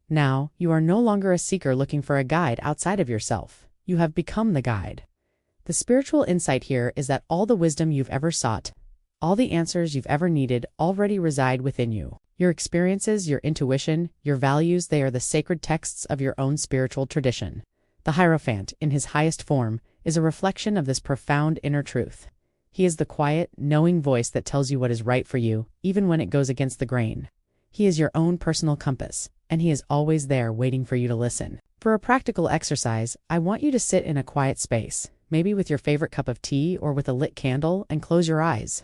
Now, you are no longer a seeker looking for a guide outside of yourself. You have become the guide. The spiritual insight here is that all the wisdom you've ever sought, all the answers you've ever needed already reside within you. Your experiences, your intuition, your values, they are the sacred texts of your own spiritual tradition. The Hierophant, in his highest form, is a reflection of this profound inner truth. He is the quiet, knowing voice that tells you what is right for you, even when it goes against the grain. He is your own personal compass, and he is always there waiting for you to listen. For a practical exercise, I want you to sit in a quiet space, maybe with your favorite cup of tea or with a lit candle, and close your eyes.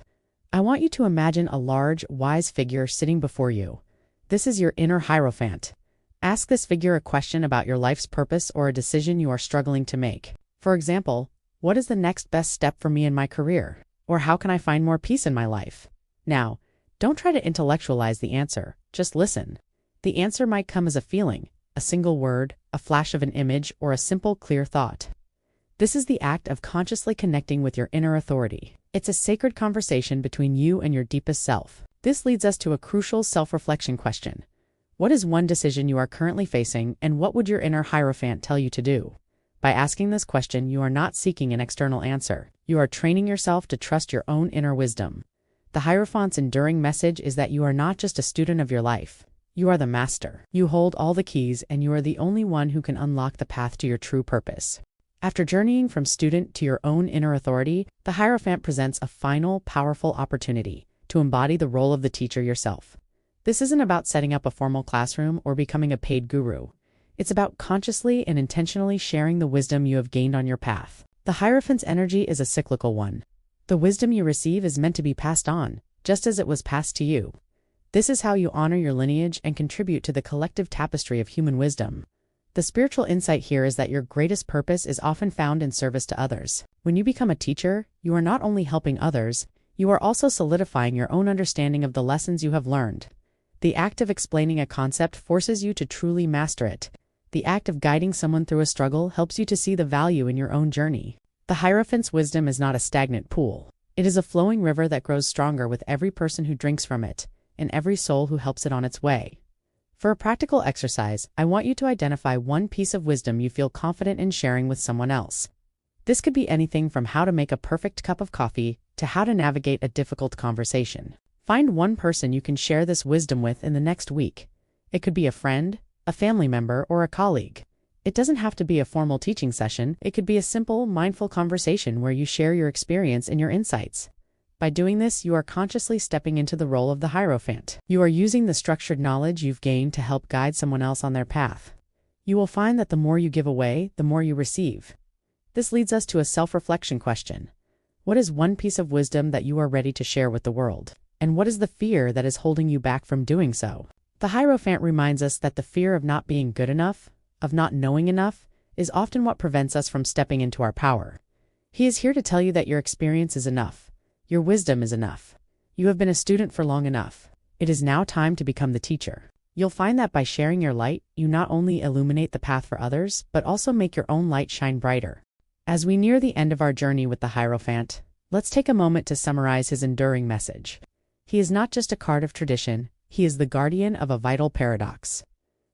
I want you to imagine a large, wise figure sitting before you. This is your inner Hierophant. Ask this figure a question about your life's purpose or a decision you are struggling to make. For example, what is the next best step for me in my career? Or how can I find more peace in my life? Now, don't try to intellectualize the answer, just listen. The answer might come as a feeling, a single word, a flash of an image, or a simple, clear thought. This is the act of consciously connecting with your inner authority. It's a sacred conversation between you and your deepest self. This leads us to a crucial self-reflection question. What is one decision you are currently facing, and what would your inner Hierophant tell you to do? By asking this question, you are not seeking an external answer. You are training yourself to trust your own inner wisdom. The Hierophant's enduring message is that you are not just a student of your life. You are the master. You hold all the keys, and you are the only one who can unlock the path to your true purpose. After journeying from student to your own inner authority, the Hierophant presents a final, powerful opportunity to embody the role of the teacher yourself. This isn't about setting up a formal classroom or becoming a paid guru. It's about consciously and intentionally sharing the wisdom you have gained on your path. The Hierophant's energy is a cyclical one. The wisdom you receive is meant to be passed on, just as it was passed to you. This is how you honor your lineage and contribute to the collective tapestry of human wisdom. The spiritual insight here is that your greatest purpose is often found in service to others. When you become a teacher, you are not only helping others, you are also solidifying your own understanding of the lessons you have learned. The act of explaining a concept forces you to truly master it. The act of guiding someone through a struggle helps you to see the value in your own journey. The Hierophant's wisdom is not a stagnant pool. It is a flowing river that grows stronger with every person who drinks from it, and every soul who helps it on its way. For a practical exercise, I want you to identify one piece of wisdom you feel confident in sharing with someone else. This could be anything from how to make a perfect cup of coffee to how to navigate a difficult conversation. Find one person you can share this wisdom with in the next week. It could be a friend, a family member, or a colleague. It doesn't have to be a formal teaching session. It could be a simple, mindful conversation where you share your experience and your insights. By doing this, you are consciously stepping into the role of the Hierophant. You are using the structured knowledge you've gained to help guide someone else on their path. You will find that the more you give away, the more you receive. This leads us to a self-reflection question. What is one piece of wisdom that you are ready to share with the world? And what is the fear that is holding you back from doing so? The Hierophant reminds us that the fear of not being good enough, of not knowing enough, is often what prevents us from stepping into our power. He is here to tell you that your experience is enough. Your wisdom is enough. You have been a student for long enough. It is now time to become the teacher. You'll find that by sharing your light, you not only illuminate the path for others, but also make your own light shine brighter. As we near the end of our journey with the Hierophant, let's take a moment to summarize his enduring message. He is not just a card of tradition, he is the guardian of a vital paradox.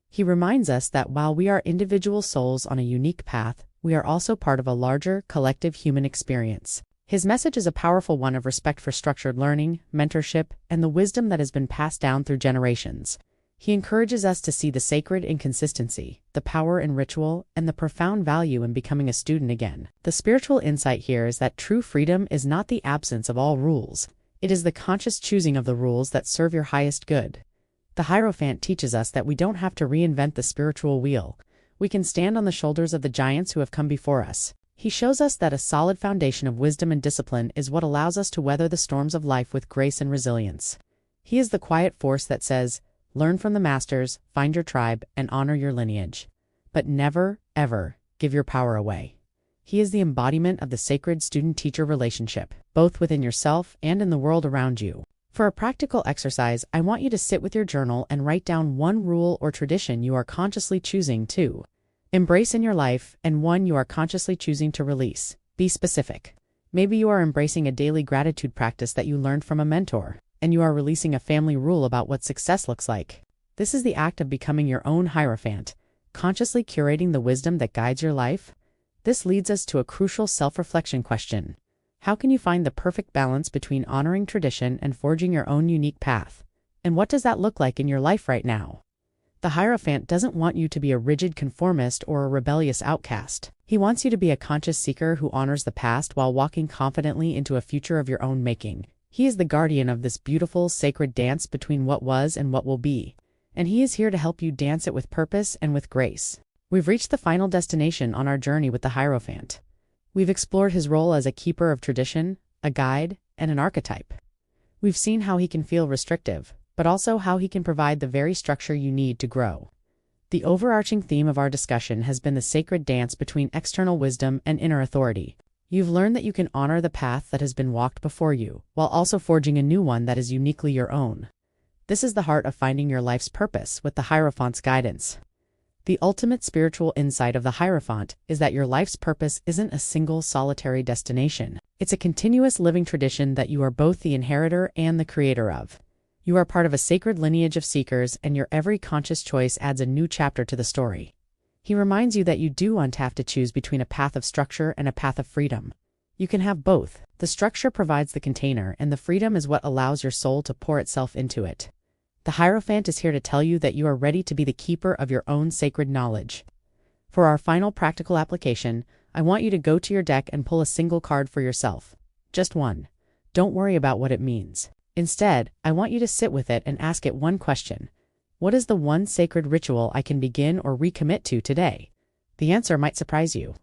He reminds us that while we are individual souls on a unique path, we are also part of a larger, collective human experience. His message is a powerful one of respect for structured learning, mentorship, and the wisdom that has been passed down through generations. He encourages us to see the sacred in consistency, the power in ritual, and the profound value in becoming a student again. The spiritual insight here is that true freedom is not the absence of all rules. It is the conscious choosing of the rules that serve your highest good. The Hierophant teaches us that we don't have to reinvent the spiritual wheel. We can stand on the shoulders of the giants who have come before us. He shows us that a solid foundation of wisdom and discipline is what allows us to weather the storms of life with grace and resilience. He is the quiet force that says, learn from the masters, find your tribe, and honor your lineage. But never, ever, give your power away. He is the embodiment of the sacred student-teacher relationship, both within yourself and in the world around you. For a practical exercise, I want you to sit with your journal and write down one rule or tradition you are consciously choosing to embrace in your life and one you are consciously choosing to release. Be specific. Maybe you are embracing a daily gratitude practice that you learned from a mentor, and you are releasing a family rule about what success looks like. This is the act of becoming your own hierophant, consciously curating the wisdom that guides your life. This leads us to a crucial self-reflection question. How can you find the perfect balance between honoring tradition and forging your own unique path? And what does that look like in your life right now? The Hierophant doesn't want you to be a rigid conformist or a rebellious outcast. He wants you to be a conscious seeker who honors the past while walking confidently into a future of your own making. He is the guardian of this beautiful, sacred dance between what was and what will be, and he is here to help you dance it with purpose and with grace. We've reached the final destination on our journey with the Hierophant. We've explored his role as a keeper of tradition, a guide, and an archetype. We've seen how he can feel restrictive, but also how he can provide the very structure you need to grow. The overarching theme of our discussion has been the sacred dance between external wisdom and inner authority. You've learned that you can honor the path that has been walked before you, while also forging a new one that is uniquely your own. This is the heart of finding your life's purpose with the Hierophant's guidance. The ultimate spiritual insight of the Hierophant is that your life's purpose isn't a single solitary destination. It's a continuous living tradition that you are both the inheritor and the creator of. You are part of a sacred lineage of seekers, and your every conscious choice adds a new chapter to the story. He reminds you that you do have to choose between a path of structure and a path of freedom. You can have both. The structure provides the container, and the freedom is what allows your soul to pour itself into it. The Hierophant is here to tell you that you are ready to be the keeper of your own sacred knowledge. For our final practical application, I want you to go to your deck and pull a single card for yourself. Just one. Don't worry about what it means. Instead, I want you to sit with it and ask it one question. What is the one sacred ritual I can begin or recommit to today? The answer might surprise you.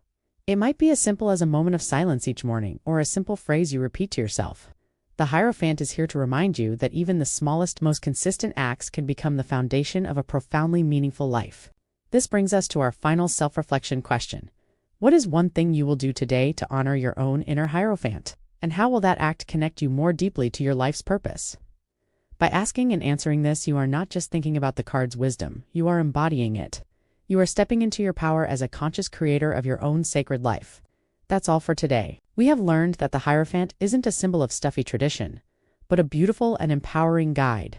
It might be as simple as a moment of silence each morning, or a simple phrase you repeat to yourself. The Hierophant is here to remind you that even the smallest, most consistent acts can become the foundation of a profoundly meaningful life. This brings us to our final self-reflection question. What is one thing you will do today to honor your own inner Hierophant? And how will that act connect you more deeply to your life's purpose? By asking and answering this, you are not just thinking about the card's wisdom, you are embodying it. You are stepping into your power as a conscious creator of your own sacred life. That's all for today. We have learned that the Hierophant isn't a symbol of stuffy tradition, but a beautiful and empowering guide.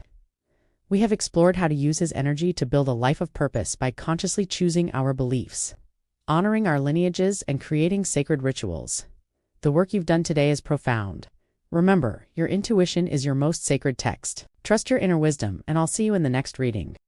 We have explored how to use his energy to build a life of purpose by consciously choosing our beliefs, honoring our lineages, and creating sacred rituals. The work you've done today is profound. Remember, your intuition is your most sacred text. Trust your inner wisdom, and I'll see you in the next reading.